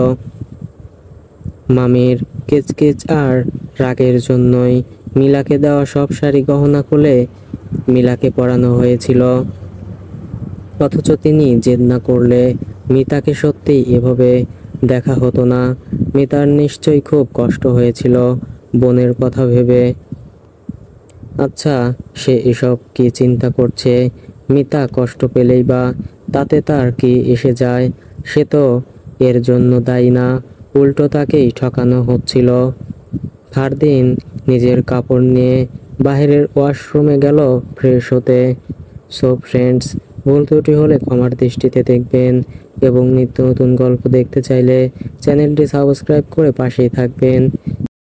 মামির কিচকিচ আর রাগের জন্যই মিলাকে দেওয়া সব শাড়ি গহনা খুলে মিলাকে পরানো হয়েছিল। অথচ তিনি জেদ না করলে মিতাকে সত্যিই এভাবে দেখা হতো না। মিতার নিশ্চয়ই খুব কষ্ট হয়েছিল বোনের কথা ভেবে। আচ্ছা, সে এসব কি চিন্তা করছে? মিতা কষ্ট পেলেই বা তাতে তার কি এসে যায়? সে তো এর জন্য দায়ী না, উল্টো তাকেই ঠকানো হচ্ছিল। ফারদিন নিজের কাপড় নিয়ে বাইরের ওয়াশরুমে গেল ফ্রেশ হতে। সো ফ্রেন্ডস, ভুল ত্রুটি হলে ক্ষমার দৃষ্টিতে দেখবেন এবং নিত্য নতুন গল্প দেখতে চাইলে চ্যানেলটি সাবস্ক্রাইব করে পাশেই থাকবেন।